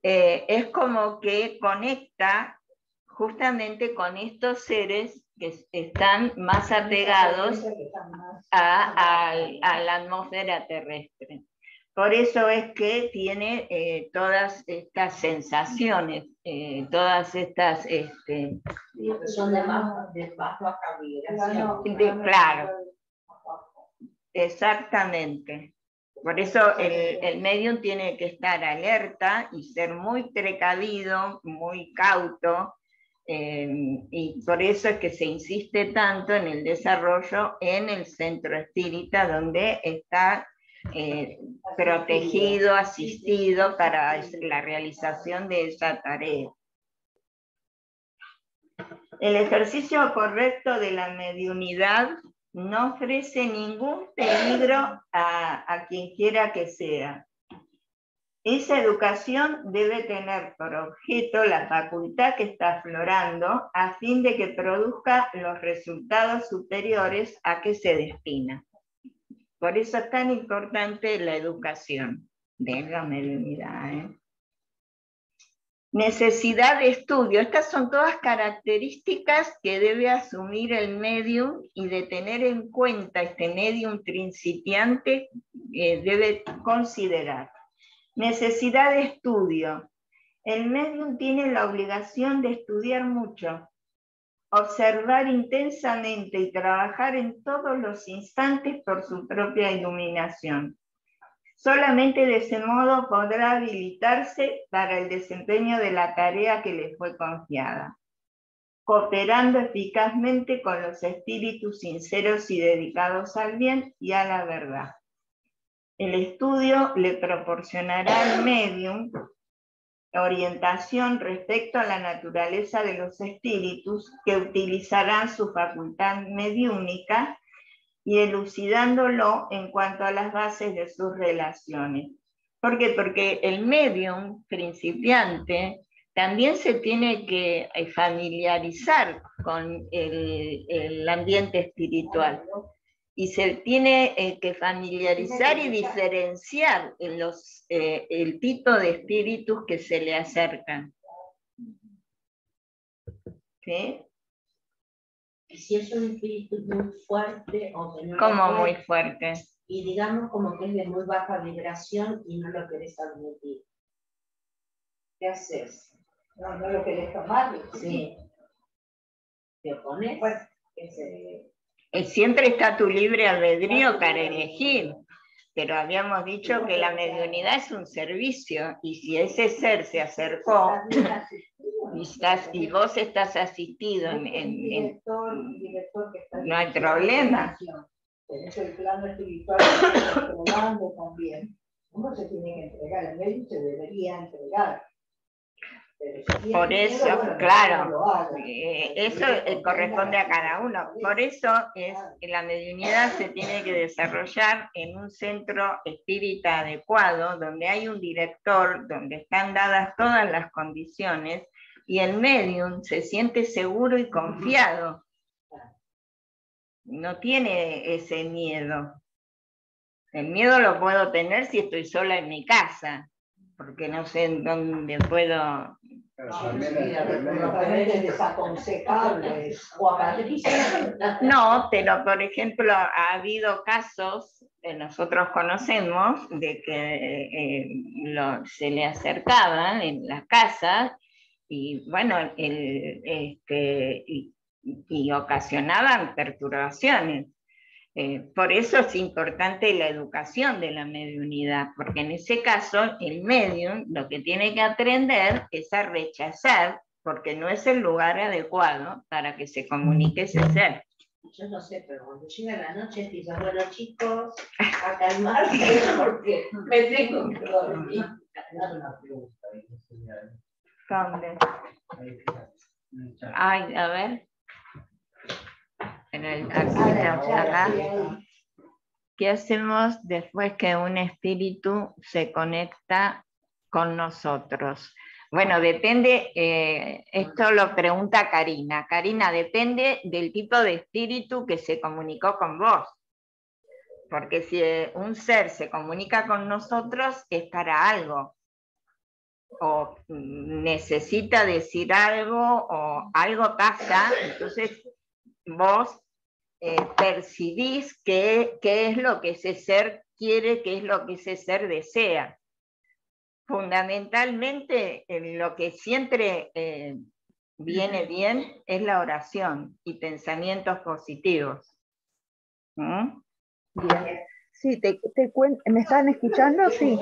es como que conecta justamente con estos seres que están más apegados a la atmósfera terrestre. Por eso es que tiene todas estas sensaciones, todas estas... son de baja vibración. Claro, exactamente. Por eso el medium tiene que estar alerta y ser muy precavido, muy cauto, y por eso es que se insiste tanto en el desarrollo en el centro espírita, donde está protegido, asistido para la realización de esa tarea. El ejercicio correcto de la mediunidad no ofrece ningún peligro a quien quiera que sea. Esa educación debe tener por objeto la facultad que está aflorando a fin de que produzca los resultados superiores a que se destina. Por eso es tan importante la educación. de la mediunidad, ¿eh? Necesidad de estudio. Estas son todas características que debe asumir el medium y de tener en cuenta este medium principiante debe considerar. Necesidad de estudio. El medium tiene la obligación de estudiar mucho, observar intensamente y trabajar en todos los instantes por su propia iluminación. Solamente de ese modo podrá habilitarse para el desempeño de la tarea que le fue confiada, cooperando eficazmente con los espíritus sinceros y dedicados al bien y a la verdad. El estudio le proporcionará al medium orientación respecto a la naturaleza de los espíritus que utilizarán su facultad mediúnica y elucidándolo en cuanto a las bases de sus relaciones. ¿Por qué? Porque el medium principiante también se tiene que familiarizar con el ambiente espiritual y se tiene que familiarizar y diferenciar el tipo de espíritus que se le acercan. ¿Sí? Y si es un espíritu muy fuerte o que no como lo muy puedes, fuerte. y digamos como que es de muy baja vibración y no lo querés admitir, ¿qué haces? No, no lo querés tomar. Sí. ¿Te opones? Bueno, Siempre está tu libre albedrío para elegir, pero habíamos dicho que la mediunidad es un servicio, y si ese ser se acercó y vos estás asistido no hay problema. Tenés el plano espiritual controlando también. Uno se tiene que entregar, el médico se debería entregar. Por eso, claro, eso corresponde a cada uno. Por eso es que la mediunidad se tiene que desarrollar en un centro espírita adecuado, donde hay un director, donde están dadas todas las condiciones, y el medium se siente seguro y confiado. No tiene ese miedo. El miedo lo puedo tener si estoy sola en mi casa, porque no sé en dónde puedo. Es desaconsejable. No, pero por ejemplo ha habido casos que nosotros conocemos de que se le acercaban en las casas y bueno, y ocasionaban perturbaciones. Por eso es importante la educación de la mediunidad, porque en ese caso el medium lo que tiene que aprender es a rechazar, porque no es el lugar adecuado para que se comunique ese ser. Yo no sé, pero cuando llega la noche dices, bueno chicos, a calmarse porque me tengo que dormir. ¿Dónde? Ay, a ver. Acá. ¿Qué hacemos después que un espíritu se conecta con nosotros? Bueno, depende, esto lo pregunta Karina. Karina, depende del tipo de espíritu que se comunicó con vos. Porque si un ser se comunica con nosotros es para algo. O necesita decir algo o algo pasa, entonces vos percibís qué es lo que ese ser quiere, qué es lo que ese ser desea. Fundamentalmente, lo que siempre viene bien es la oración y pensamientos positivos. ¿Mm? Bien. Sí, te cuento. ¿Me están escuchando? Sí.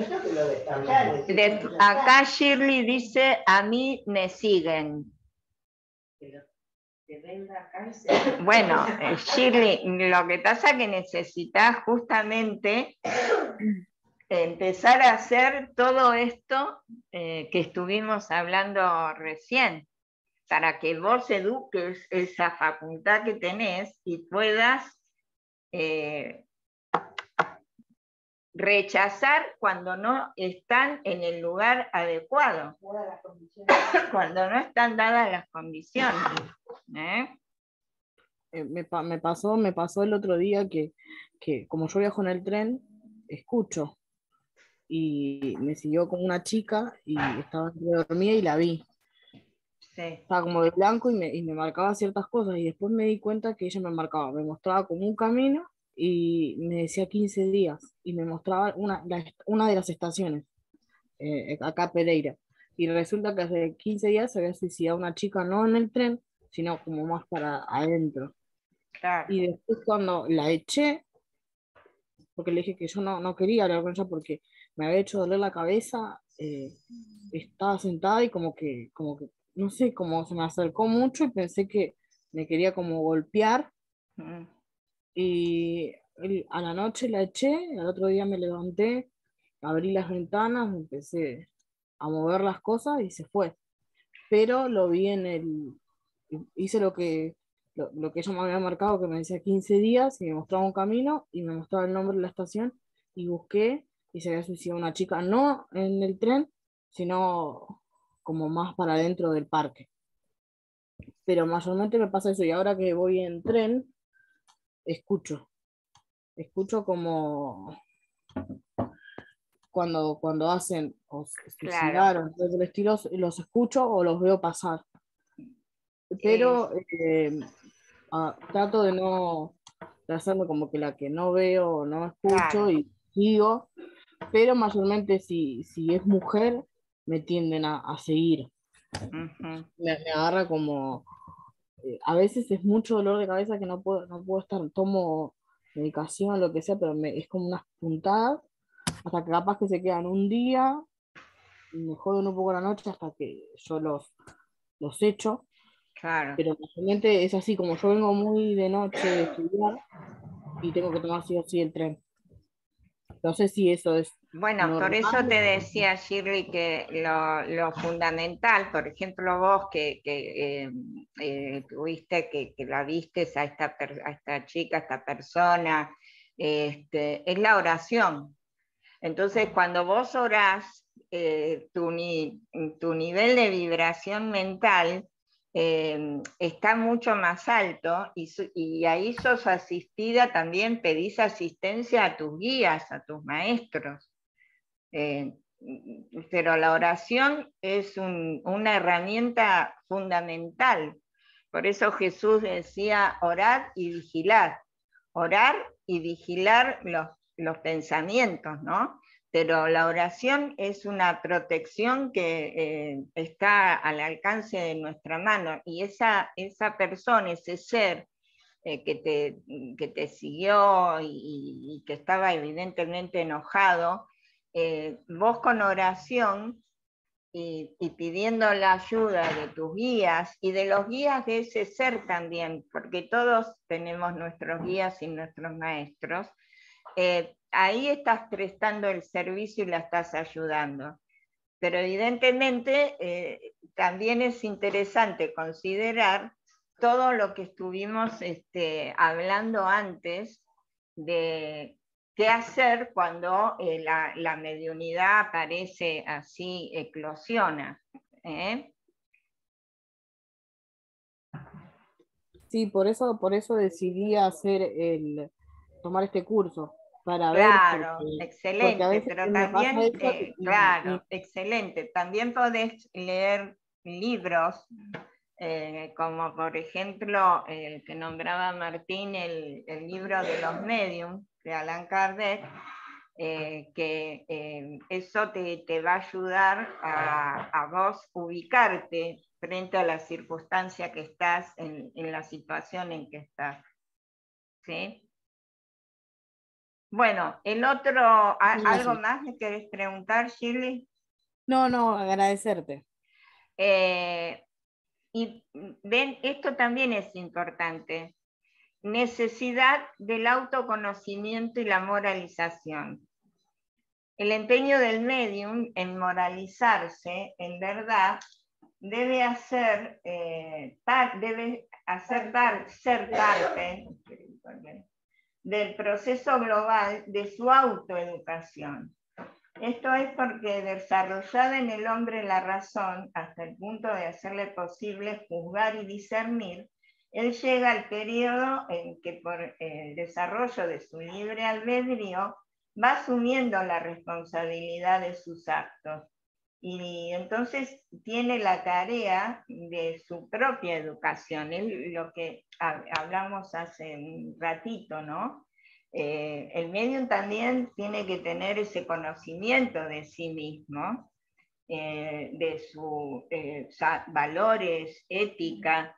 Acá Shirley dice, a mí me siguen. Bueno, Shirley, lo que pasa es que necesitas justamente empezar a hacer todo esto que estuvimos hablando recién, para que vos eduques esa facultad que tenés y puedas rechazar cuando no están en el lugar adecuado, cuando no están dadas las condiciones. Me pasó el otro día que como yo viajo en el tren, escucho y me siguió como una chica y estaba dormida y la vi. Sí. Estaba como de blanco y me marcaba ciertas cosas y después me di cuenta que ella me marcaba, me mostraba como un camino y me decía 15 días y me mostraba una de las estaciones, acá Pereira. Y resulta que hace 15 días se había suicidado una chica, no en el tren, sino como más para adentro. Claro. Y después cuando la eché, porque le dije que yo no quería hablar con ella porque me había hecho doler la cabeza, estaba sentada y como que, no sé, como se me acercó mucho y pensé que me quería como golpear Mm. y a la noche la eché, al otro día me levanté, abrí las ventanas, empecé a mover las cosas y se fue. Pero lo vi hice lo que ella me había marcado, que me decía 15 días y me mostraba un camino y me mostraba el nombre de la estación y busqué y se había suicidado una chica, no en el tren, sino como más para adentro del parque. Pero mayormente me pasa eso y ahora que voy en tren, escucho como cuando hacen o se suicidaron, cosas del estilo, los escucho o los veo pasar. Pero trato de hacerme como que la que no veo, no escucho Claro. y sigo, pero mayormente si es mujer, me tienden a seguir. Ujú. Me agarra como, a veces es mucho dolor de cabeza que no puedo estar, tomo medicación, lo que sea, pero es como unas puntadas, hasta que capaz que se quedan un día, me joden un poco la noche hasta que yo los echo. Claro. Pero mayormente es así, como yo vengo muy de noche de estudiar y tengo que tomar sí o sí el tren. No sé si eso es Bueno, por eso normal. te decía, Shirley, que lo fundamental, por ejemplo, vos que tuviste, que la viste a esta chica, a esta persona, es la oración. Entonces, cuando vos orás, tu nivel de vibración mental está mucho más alto y ahí sos asistida, también pedís asistencia a tus guías, a tus maestros. Pero la oración es una herramienta fundamental. Por eso Jesús decía orar y vigilar. Orar y vigilar los pensamientos, ¿no? Pero la oración es una protección que está al alcance de nuestra mano y esa persona, ese ser que te siguió y que estaba evidentemente enojado, vos con oración y pidiendo la ayuda de tus guías y de los guías de ese ser también, porque todos tenemos nuestros guías y nuestros maestros, ahí estás prestando el servicio y la estás ayudando. Pero evidentemente también es interesante considerar todo lo que estuvimos hablando antes de qué hacer cuando la mediunidad aparece así, eclosiona. Sí, por eso decidí tomar este curso, para ver, Claro, porque a excelente, veces pero me pasa también, eso claro, excelente. También podés leer libros, como por ejemplo el que nombraba Martín, el libro de los medium de Allan Kardec, que eso te va a ayudar a vos ubicarte frente a la circunstancia que estás, en la situación en que estás. ¿Sí? Bueno, ¿algo más me querés preguntar, Shirley? No, agradecerte. Y ven, esto también es importante. Necesidad del autoconocimiento y la moralización. El empeño del medium en moralizarse, en verdad, debe ser parte del proceso global de su autoeducación. Esto es porque desarrollada en el hombre la razón hasta el punto de hacerle posible juzgar y discernir, él llega al periodo en que por el desarrollo de su libre albedrío va asumiendo la responsabilidad de sus actos y entonces tiene la tarea de su propia educación, es lo que hablamos hace un ratito, ¿no? El medium también tiene que tener ese conocimiento de sí mismo, de sus valores, ética,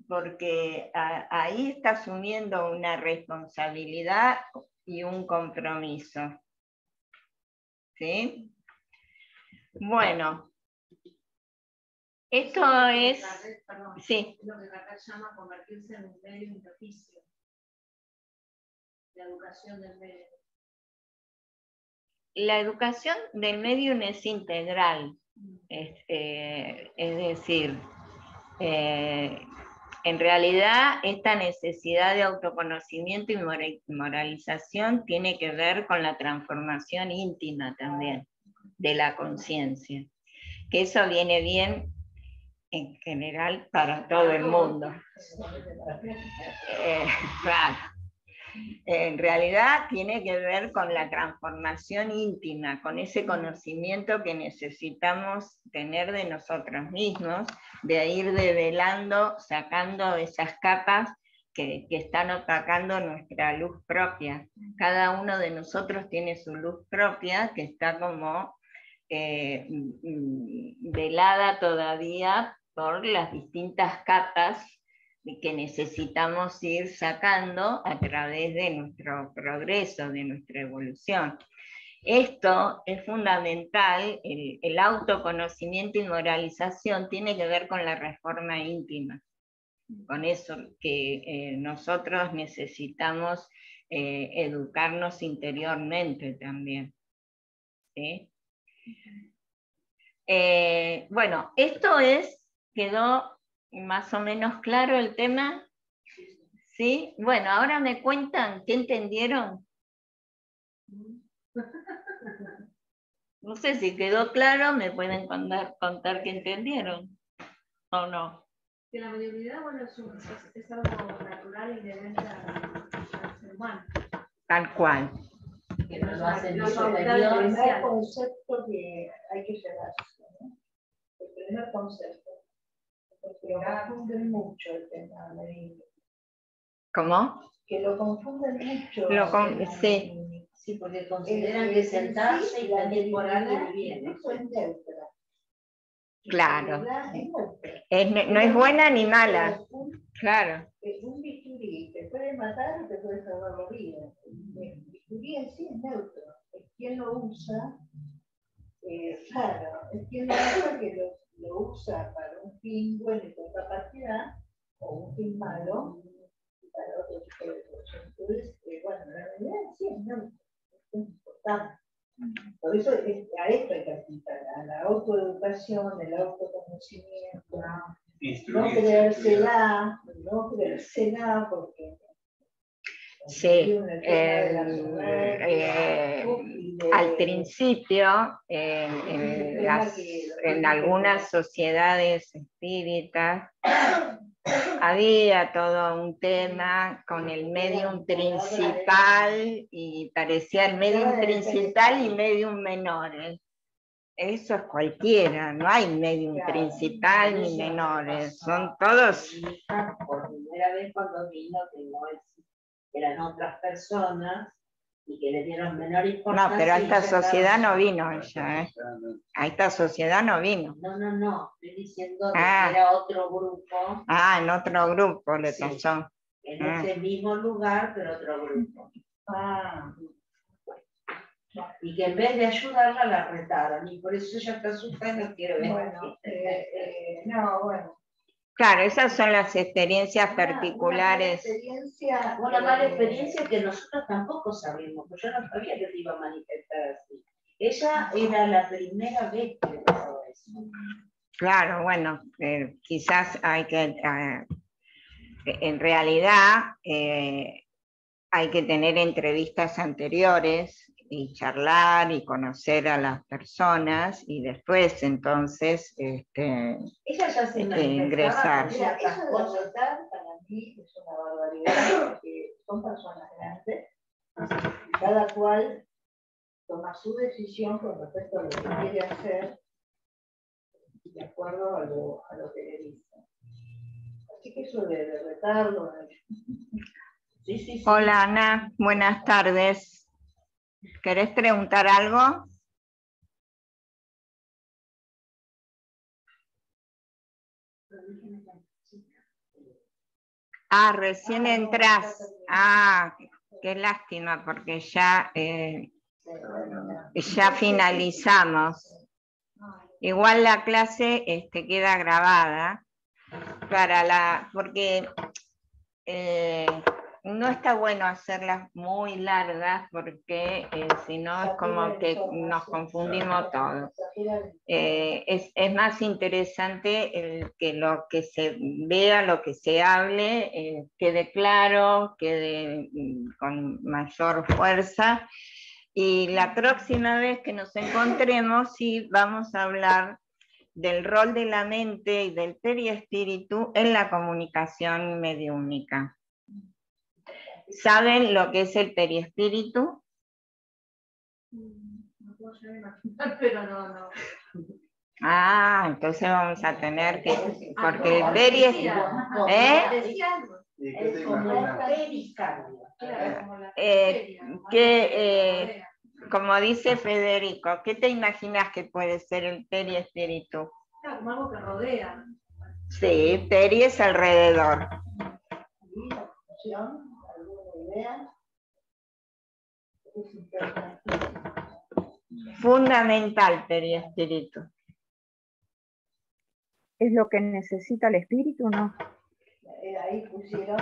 porque ahí está asumiendo una responsabilidad y un compromiso. ¿Sí? Bueno, esto es... Perdón, sí. lo que acá llama convertirse en un medio de oficio. La educación del medio. La educación del medium es integral, es decir, en realidad esta necesidad de autoconocimiento y moralización tiene que ver con la transformación íntima también de la conciencia, que eso viene bien en general para todo el mundo. Claro. En realidad tiene que ver con la transformación íntima, con ese conocimiento que necesitamos tener de nosotros mismos, de ir develando, sacando esas capas que están opacando nuestra luz propia. Cada uno de nosotros tiene su luz propia que está como velada todavía por las distintas capas que necesitamos ir sacando a través de nuestro progreso, de nuestra evolución. Esto es fundamental, el autoconocimiento y moralización tiene que ver con la reforma íntima, con eso que nosotros necesitamos educarnos interiormente también. ¿Sí? Bueno, esto quedó más o menos claro el tema. ¿Sí? Bueno, ahora me cuentan, ¿qué entendieron? No sé si quedó claro, me pueden contar qué entendieron, ¿o no? Que la mediunidad, bueno, es algo natural y inherente al ser humano. Tal cual. Que no lo hace El primer concepto que hay que llevarse, ¿no? El primer concepto. Porque lo confunden mucho el tema de mediunidad. ¿Cómo? Que lo confunden mucho. Sí. Sí, porque consideran que sentarse y pedir por alguien bien. Eso es neutra. Claro. neutra. No es buena ni mala. Claro. Un bisturí te puede matar o te puede salvar la vida. El bisturí en sí es neutro. Es quien lo usa, claro, es quien lo usa que lo usa para un fin bueno y con capacidad, o un fin malo, para otro tipo de cosas. Entonces, bueno, la realidad sí es neutro. Es importante. Por eso a esto hay que apuntar, a la autoeducación, el autoconocimiento, no creérsela, porque sí, al principio, en algunas sociedades espíritas, había todo un tema con el medium principal y parecía el medium principal y medium menores. Eso es cualquiera, no hay medium principal ni menores, son todos. Por primera vez cuando vino que no eran otras personas y que le dieron menor importancia. No, pero a esta sociedad no vino ella, ¿eh? A esta sociedad no vino. No, estoy diciendo que era otro grupo. En otro grupo le pasó. En ese mismo lugar, pero otro grupo. Y que en vez de ayudarla la retaron, y por eso ella está asustada y no quiero ver. Bueno. Claro, esas son las experiencias particulares. Una mala experiencia que nosotros tampoco sabemos, porque yo no sabía que se iba a manifestar así. Ella era la primera vez que le pasó eso. Claro, bueno, quizás hay que, en realidad, hay que tener entrevistas anteriores y charlar y conocer a las personas y después entonces ella ya se ingresar. Mira, eso de votar para mí es una barbaridad porque son personas grandes Cada cual toma su decisión con respecto a lo que quiere hacer de acuerdo a lo que le dice. Así que eso de retarlo. Sí. Hola Ana, buenas tardes. ¿Querés preguntar algo? Ah, recién entras. Ah, qué lástima, porque ya finalizamos. Igual la clase queda grabada porque no está bueno hacerlas muy largas porque si no es como que nos confundimos todos. Es más interesante que lo que se vea, lo que se hable, quede claro, quede con mayor fuerza. Y la próxima vez que nos encontremos, sí vamos a hablar del rol de la mente y del periespíritu en la comunicación mediúnica. ¿Saben lo que es el periespíritu? No puedo llegar a imaginar, pero no. Ah, entonces vamos a tener que... Porque el periespíritu... Es como el periscambio. Como dice Federico, ¿qué te imaginas que puede ser el periespíritu? Claro, como algo que rodea. Sí, peri es alrededor. ¿Alguna idea? Fundamental periespíritu. ¿Es lo que necesita el espíritu, no? Ahí pusieron.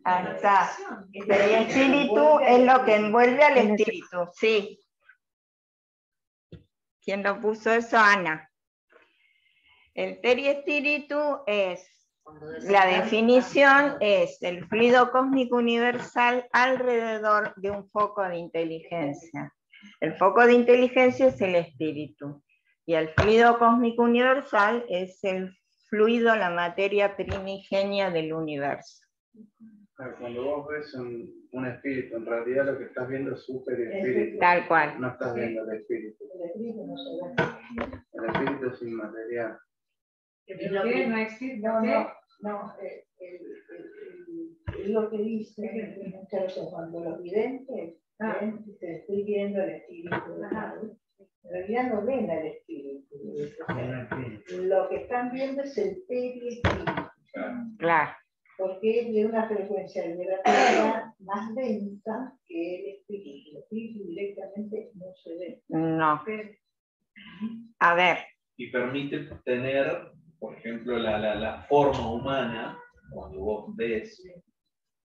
Acá. El periespíritu es lo que envuelve al espíritu, sí. ¿Quién lo puso eso? Ana. El periespíritu es, la definición es el fluido cósmico universal alrededor de un foco de inteligencia. El foco de inteligencia es el espíritu. Y el fluido cósmico universal es el fluido, la materia primigenia del universo. Cuando vos ves un espíritu, en realidad lo que estás viendo es su perispíritu. Tal cual. No estás viendo el espíritu. El espíritu no se ve. El espíritu es inmaterial. No existe. No, es lo que dice muchas veces cuando los videntes ven, te estoy viendo el espíritu. En realidad no ven al espíritu. Lo que están viendo es el perispíritu. Claro. Porque es de una frecuencia vibratoria más densa que el espíritu. El espíritu directamente no se ve. No. A ver. Y permite tener, por ejemplo, la forma humana, cuando vos ves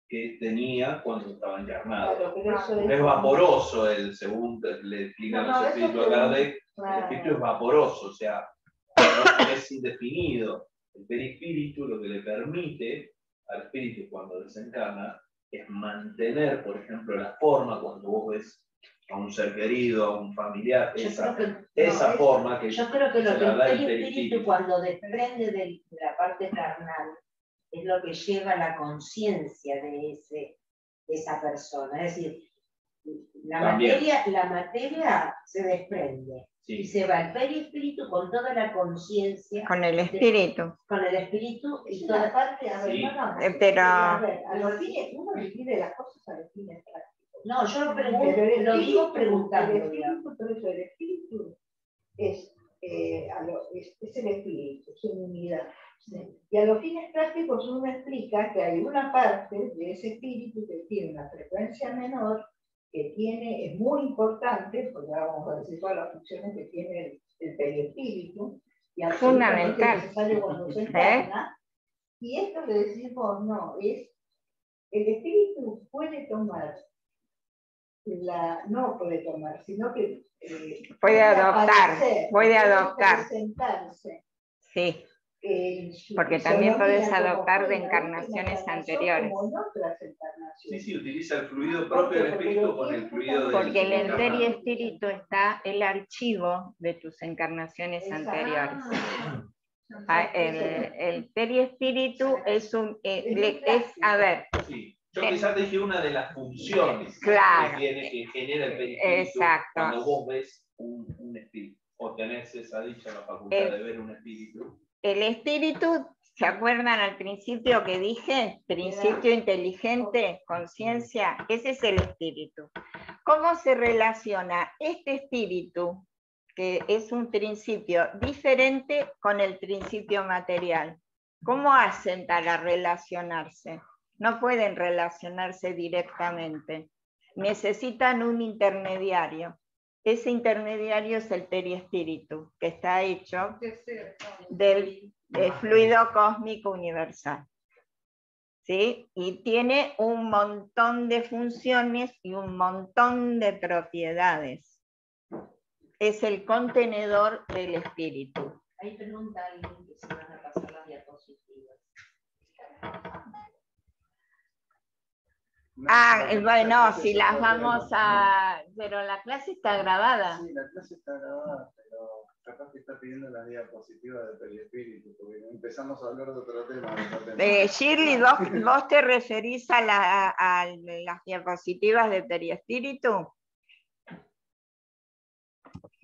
que tenía cuando estaba encarnado. Claro, es vaporoso, según le explican los espíritus a Kardec, el espíritu es vaporoso, o sea, no es indefinido. El perispíritu lo que le permite al espíritu cuando desencarna es mantener, por ejemplo, la forma cuando vos ves a un ser querido, a un familiar, esa forma que yo creo que lo se que la da el espíritu cuando desprende de la parte carnal es lo que lleva a la conciencia de esa persona. Es decir, la materia se desprende. Sí. Y se va el perispíritu con toda la conciencia. Con el espíritu. Con el espíritu y toda toda parte, a ver, sí. Pero... a ver, a los fines, uno divide las cosas a los fines prácticos. No, yo lo digo preguntando. El espíritu es el espíritu, es una unidad. ¿Sí? Y a los fines prácticos uno explica que hay una parte de ese espíritu que tiene una frecuencia menor, que es muy importante, porque ahora vamos a decir todas las funciones que tiene el perispíritu, y absolutamente necesario cuando se encarna, y esto le decimos, no, es el espíritu puede tomar, no puede tomar, sino que puede adoptar, puede presentarse. Sí. Porque también podés adoptar de encarnaciones anteriores. Sí, utiliza el fluido propio del espíritu con el fluido del... Porque en el perispíritu está el archivo de tus encarnaciones anteriores. El perispíritu es a ver, Yo quizás dije una de las funciones Claro. que genera el perispíritu. Exacto. Cuando vos ves un espíritu, o tenés esa dicha, la facultad de ver un espíritu. El espíritu, ¿se acuerdan al principio que dije? Principio inteligente, conciencia, ese es el espíritu. ¿Cómo se relaciona este espíritu, que es un principio diferente, con el principio material? ¿Cómo hacen para relacionarse? No pueden relacionarse directamente. Necesitan un intermediario. Ese intermediario es el perispíritu, que está hecho del fluido cósmico universal. ¿Sí? Y tiene un montón de funciones y un montón de propiedades. Es el contenedor del espíritu. Ahí pregunta alguien que se van a pasar las diapositivas. Bueno, si las vamos a... Pero la clase está grabada. Sí, la clase está grabada, pero capaz que está pidiendo las diapositivas de perispíritu, porque empezamos a hablar de otro tema. Shirley, ¿vos te referís a las diapositivas de perispíritu?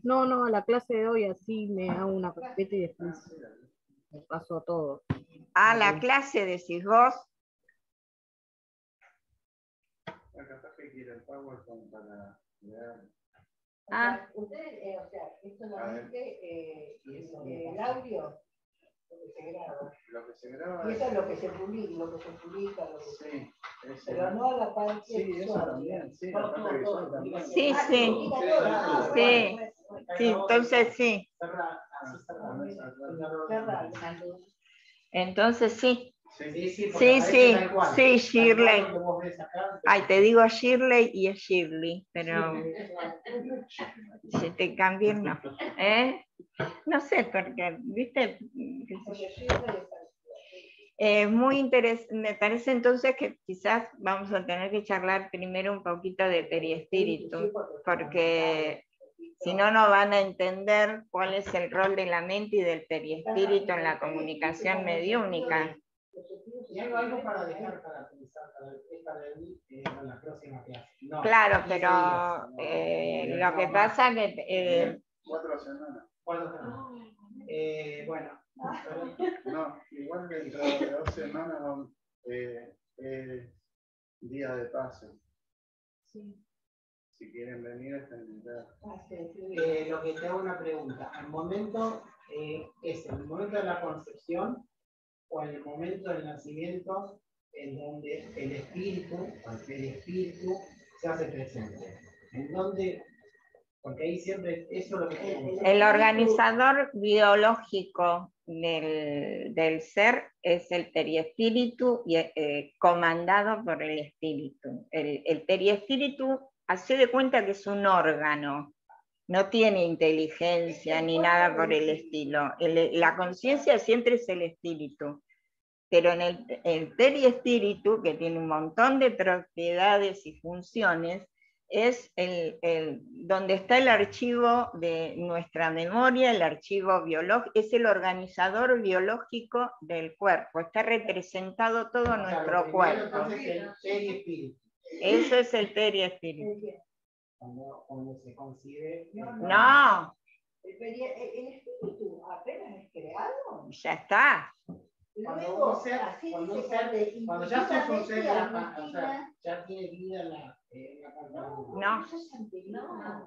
No, a la clase de hoy así me hago una carpeta y después me paso a todo. A la clase decís vos. Capaz que quiere el PowerPoint para leer. Ustedes, o sea, es solamente el audio, lo que se graba. Lo que se graba. Y eso es lo que se publica, Sí, pero no a la parte. Sí, eso también, sí, la parte visual también. Sí, sí. Sí, entonces sí. Entonces sí. Sí, Shirley. Ay, te digo Shirley y es Shirley, pero si te cambian no. No sé, porque, viste, muy interesante. Me parece entonces que quizás vamos a tener que charlar primero un poquito de perispíritu, porque si no, no van a entender cuál es el rol de la mente y del perispíritu en la comunicación mediúnica. Y algo para dejar para pensar para la próxima clase. No, claro, pero lo que pasa que... 4 semanas. Bueno. No, igual dentro de 2 semanas día de paso. Sí. Si quieren venir, están invitados. Lo que te hago una pregunta. ¿El momento es el momento de la concepción o en el momento del nacimiento en donde el espíritu o el perispíritu se hace presente? En donde, porque ahí siempre eso es lo que... El organizador biológico del ser es el perispíritu comandado por el espíritu. El perispíritu, hace de cuenta que es un órgano. No tiene inteligencia ni nada por el estilo. La conciencia siempre es el espíritu. Pero en el perispíritu, que tiene un montón de propiedades y funciones, es donde está el archivo de nuestra memoria, el archivo biológico, es el organizador biológico del cuerpo. Está representado todo nuestro cuerpo. Entonces el perispíritu. Eso es el perispíritu. Cuando se concibe. No. El espíritu apenas es creado. Ya está. Luego, cuando ya sos un ser, o sea, ya tiene vida la no.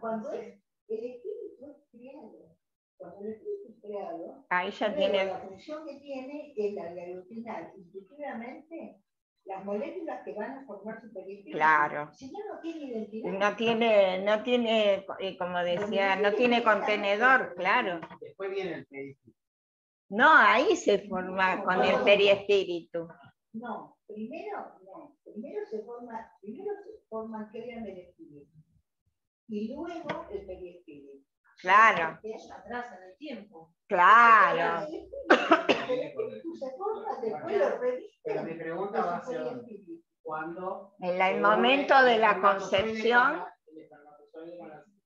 Cuando el espíritu es creado. Cuando el espíritu es creado, ahí ya tiene. La función que tiene es la de aglutinar intuitivamente las moléculas que van a formar su perispíritu. Claro. Si no tiene identidad. No tiene, como decía, no tiene contenedor, claro. Después viene el perispíritu. No, ahí se forma con el perispíritu. No, primero se forma, crean el espíritu. Y luego el perispíritu. Claro. Es atrás en el tiempo. Claro. Pero mi pregunta va a ser cuando en el momento de la concepción el espermatozoide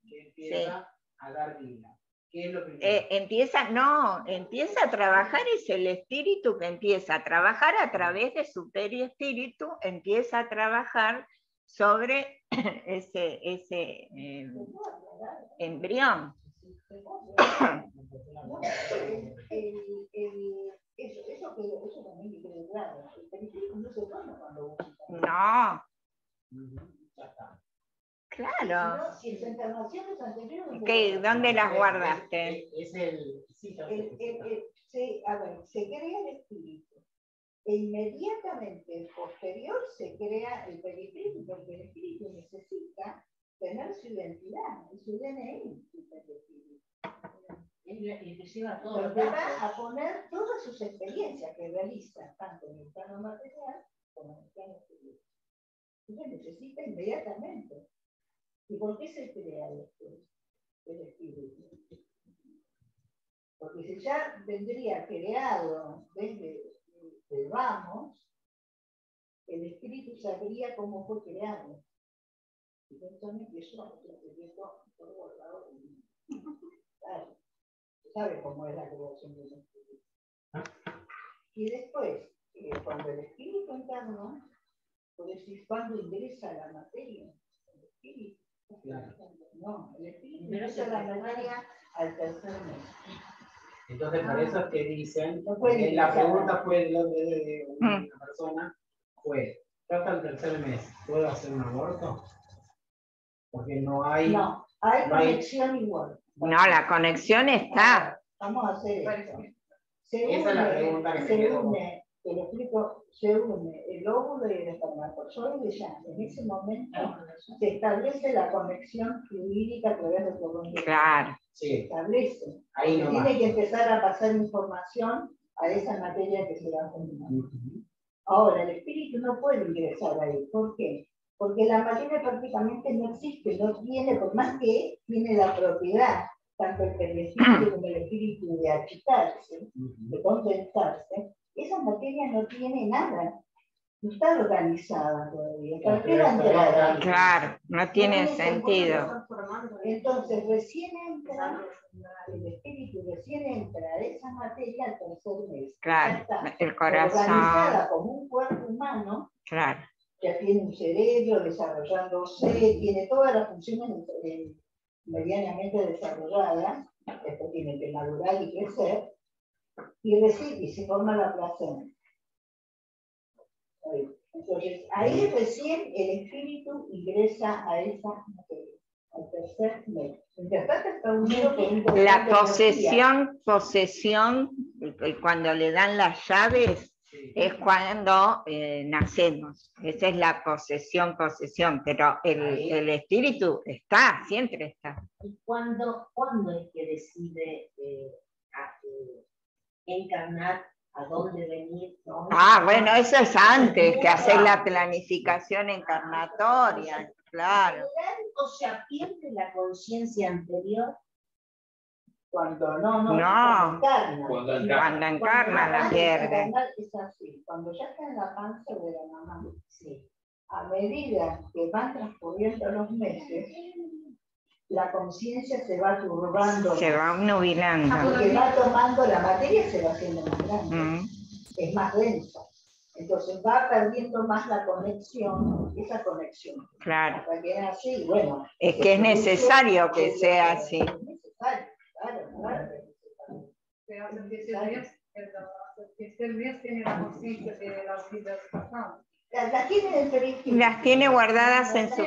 que empieza a dar vida. ¿Qué es lo primero? Empieza a trabajar, es el espíritu que empieza a trabajar a través de su perispíritu, empieza a trabajar sobre ese embrión. Eso también me queda claro. El perispíritu no se forma cuando uno. No. Ya está. Claro. Si las encarnaciones anteriores. ¿Dónde las guardaste? Es el. Sí, ya sé. A ver, se crea el espíritu. E inmediatamente posterior se crea el perispíritu, porque el espíritu necesita tener su identidad, su DNI, su perispíritu. Porque va a poner todas sus experiencias que realiza, tanto en el plano material como en el plano espiritual. Entonces necesita inmediatamente. ¿Y por qué se crea después el espíritu? Porque si ya vendría creado desde el vamos, el espíritu sabría cómo fue creado. Y entonces eso por guardado. Claro. Sabe cómo es la creación del espíritu. Y después, cuando el espíritu encarna, por decir, cuando ingresa la materia, el espíritu. Claro. No, el espíritu ingresa la materia al tercer mes. Entonces, por eso es que dicen, No puede la ingresar. pregunta fue de una persona, fue, yo hasta el tercer mes, ¿puedo hacer un aborto? Porque no hay... No, hay conexión igual. No, la conexión está. Vamos a hacer esto. Esa es la pregunta que me quedó. Te lo explico, se une el óvulo y el espermatozoide ya. En ese momento se establece la conexión fluídica a través del cordón. Claro. Se establece. Ahí no tiene que empezar a pasar información a esa materia que se va formando. Ahora, el espíritu no puede ingresar ahí. ¿Por qué? Porque la materia prácticamente no existe, no tiene, por más que tiene la propiedad, tanto el perispíritu como el espíritu, de achicarse, de condensarse, esa materia no tiene nada, no está organizada todavía. Claro, no tiene sentido. Entonces, recién entra, el espíritu recién entra a esa materia al tercer mes. Claro, el corazón. Organizada como un cuerpo humano. Claro. Ya tiene un cerebro desarrollándose, tiene todas las funciones medianamente desarrolladas, después tiene que madurar y crecer, y se forma la placenta. Entonces, ahí recién el espíritu ingresa a esa materia, al tercer mes. La posesión, cuando le dan las llaves, es cuando nacemos. Esa es la posesión, pero el espíritu está, siempre está. ¿Y cuándo es que decide encarnar? ¿A dónde venir? Bueno, eso es antes, que hacer la planificación encarnatoria, claro. ¿O se pierde la conciencia anterior? Cuando Cuando encarna la pierde. Es así, cuando ya está en la panza de la mamá, a medida que van transcurriendo los meses, la conciencia se va turbando. Se va nubilando. Porque va tomando la materia, se va haciendo más grande. Es más densa. Entonces va perdiendo más la conexión, esa conexión. Claro. Así, bueno, es que es necesario que sea así. Es necesario, claro. Pero el mes tiene la conciencia de las vidas pasadas. Las tiene en el perispíritu. Las tiene guardadas en su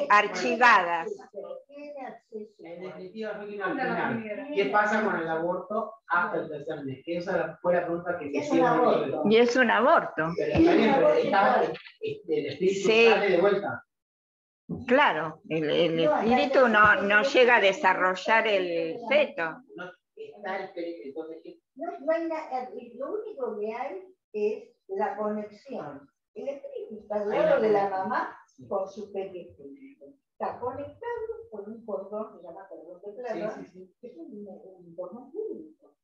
archivadas. En definitiva, ¿qué pasa con el aborto hasta el tercer mes? Que esa fue la pregunta que me hicieron. Y es un aborto. Pero está bien, pero el espíritu sale de vuelta. Claro, el espíritu no llega a desarrollar el feto. No hay nada, lo único que hay es la conexión. El espíritu está al lado de la mamá con su perispíritu. Está conectado por un cordón, se llama cordón de plata, que es un cordón público.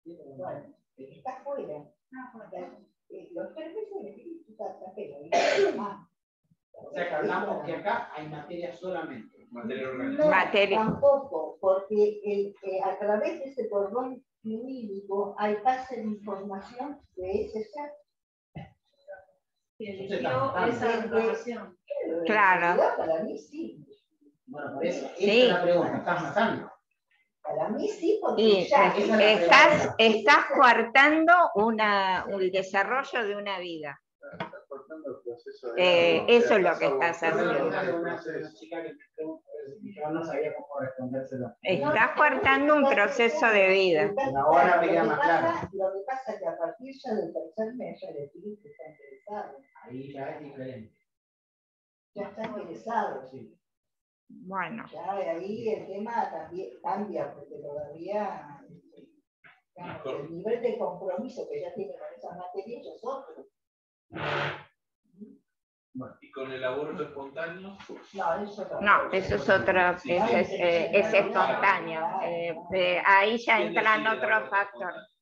Bueno, está afuera. Los 3 meses el espíritu está afuera. O sea que hablamos que acá hay materia solamente. Materia No, orgánica. Materia. tampoco, porque a través de ese cordón fluídico hay pase de información de ese ser. Que eligió esa información. Claro. Para mí sí. Bueno, por eso, esa Sí. es la pregunta, ¿estás matando? Para mí sí, porque Y ya estás coartando el desarrollo de una vida. Estás cortando el proceso de Eso es lo que estás haciendo. Una chica que yo no sabía cómo respondérselo. Estás coartando un proceso de vida. Pero ahora me queda más claro. Lo que pasa es que a partir ya del tercer mes ya el espíritu está interesado. Ahí ya es diferente. Ya está interesado. Sí. Bueno, Ya ahí el tema también cambia, porque todavía digamos, el nivel de compromiso que ya tiene con esa materia es otro. Y con el aborto espontáneo. no, eso es otro, es espontáneo. Ahí ya entran otros factores.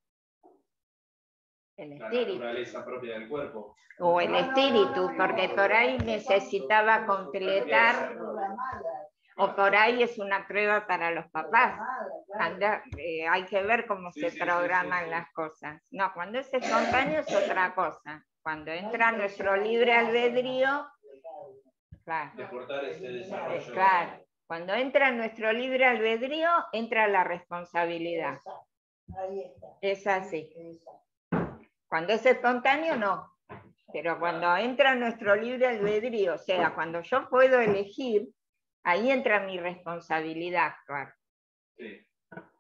El La espíritu. naturaleza propia del cuerpo. O el espíritu, porque por ahí necesitaba completar, o por ahí es una prueba para los papás. Hay que ver cómo se programan las cosas. No, cuando es espontáneo es otra cosa. Cuando entra nuestro libre albedrío, claro, De cortar ese desarrollo. claro. Cuando entra nuestro libre albedrío, entra la responsabilidad. Ahí está. Es así. Cuando es espontáneo, no. Pero cuando entra nuestro libre albedrío, o sea, cuando yo puedo elegir, ahí entra mi responsabilidad actuar. Sí.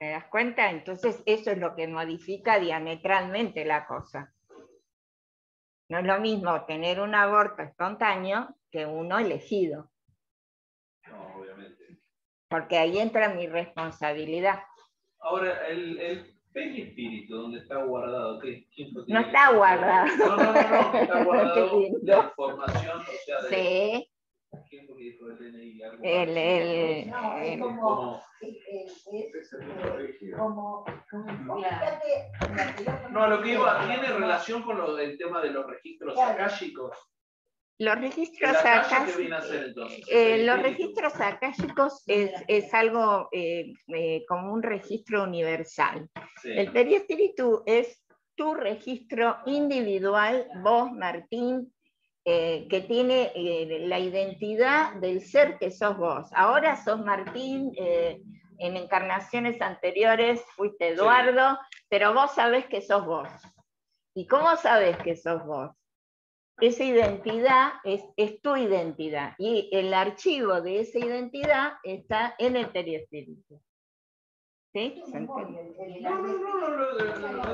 ¿Te das cuenta? Entonces eso es lo que modifica diametralmente la cosa. No es lo mismo tener un aborto espontáneo que uno elegido, No, obviamente. porque ahí entra mi responsabilidad. Ahora, el perispíritu, donde está guardado, ¿quién lo tiene? No está guardado. No, está guardado Qué lindo. la información, o sea, de... Sí. ¿Quién lo dijo el DNI? Algo No, es como... No, lo que iba, tiene relación con el tema de los registros akáshicos. Los registros ¿El akasha akáshicos. qué viene a ser entonces? Los registros akáshicos es algo como un registro universal. Sí. El perispíritu es tu registro individual, vos, Martín, que tiene la identidad del ser que sos vos. Ahora sos Martín, en encarnaciones anteriores fuiste Eduardo, pero vos sabés que sos vos. ¿Y cómo sabés que sos vos? Esa identidad es tu identidad, y el archivo de esa identidad está en el perispíritu. ¿Sí? ¿Se entiende?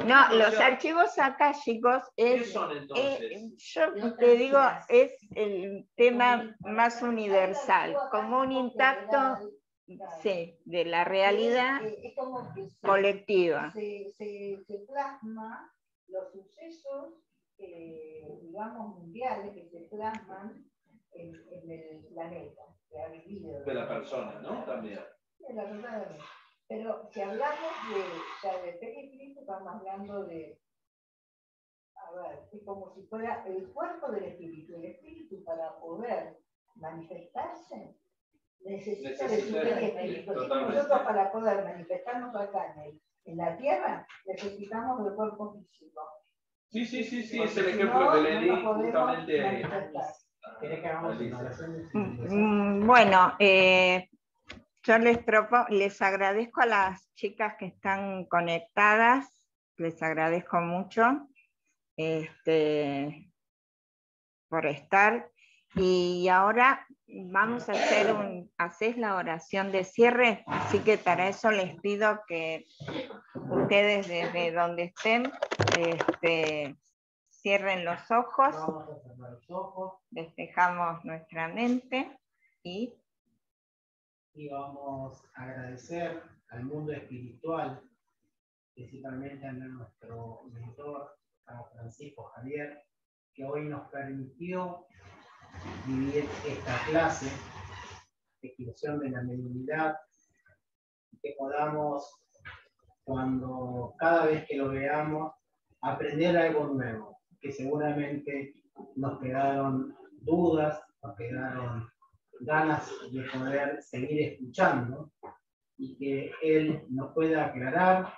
No, los archivos akáshicos ¿Qué son entonces? yo te digo, es el tema más universal, como un impacto, sí, de la realidad colectiva. Se plasma los sucesos, digamos, mundiales que se plasman en el planeta, que ha vivido. De la persona, ¿no? También. De la persona. Pero si hablamos de perispíritu, estamos hablando de, a ver, es como si fuera el cuerpo del espíritu. El espíritu, para poder manifestarse, necesita de su perispíritu. Nosotros, para poder manifestarnos acá en la tierra, necesitamos del cuerpo físico. Sí, es el ejemplo que le di justamente. ¿Querés que hagamos una oración? Bueno, yo les agradezco a las chicas que están conectadas, les agradezco mucho por estar. Y ahora vamos a hacer la oración de cierre, así que para eso les pido que ustedes desde donde estén cierren los ojos, Vamos a cerrar los ojos despejamos nuestra mente y vamos a agradecer al mundo espiritual, principalmente a nuestro mentor, a Francisco Javier, que hoy nos permitió vivir esta clase de expresión de la mediunidad, que podamos, cada vez que lo veamos, aprender algo nuevo, que seguramente nos quedaron dudas, nos quedaron ganas de poder seguir escuchando y que él nos pueda aclarar.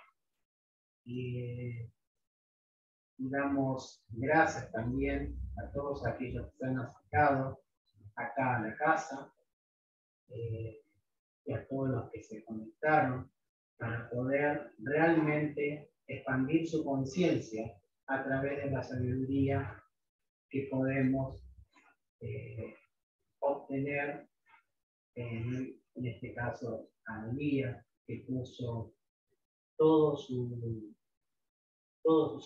Y damos gracias también a todos aquellos que se han acercado acá a la casa y a todos los que se conectaron para poder realmente expandir su conciencia a través de la sabiduría que podemos obtener, en este caso, Analía, que puso toda su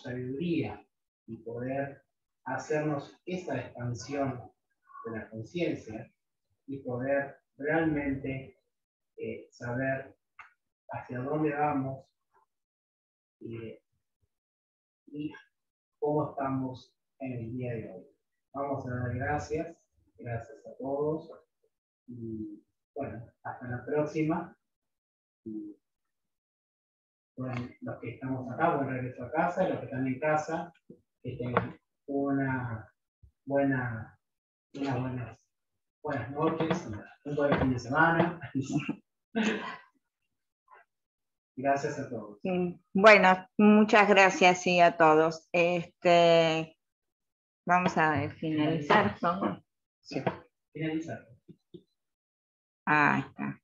sabiduría y poder hacernos esa expansión de la conciencia y poder realmente saber hacia dónde vamos y cómo estamos en el día de hoy. Vamos a dar gracias a todos y bueno, hasta la próxima. Y, bueno, los que estamos acá, buen regreso a casa, y los que están en casa, que tengan buenas noches, un buen fin de semana. Gracias a todos. Bueno, muchas gracias sí, a todos. Vamos a finalizar. Sí. Finalizar. Ahí está.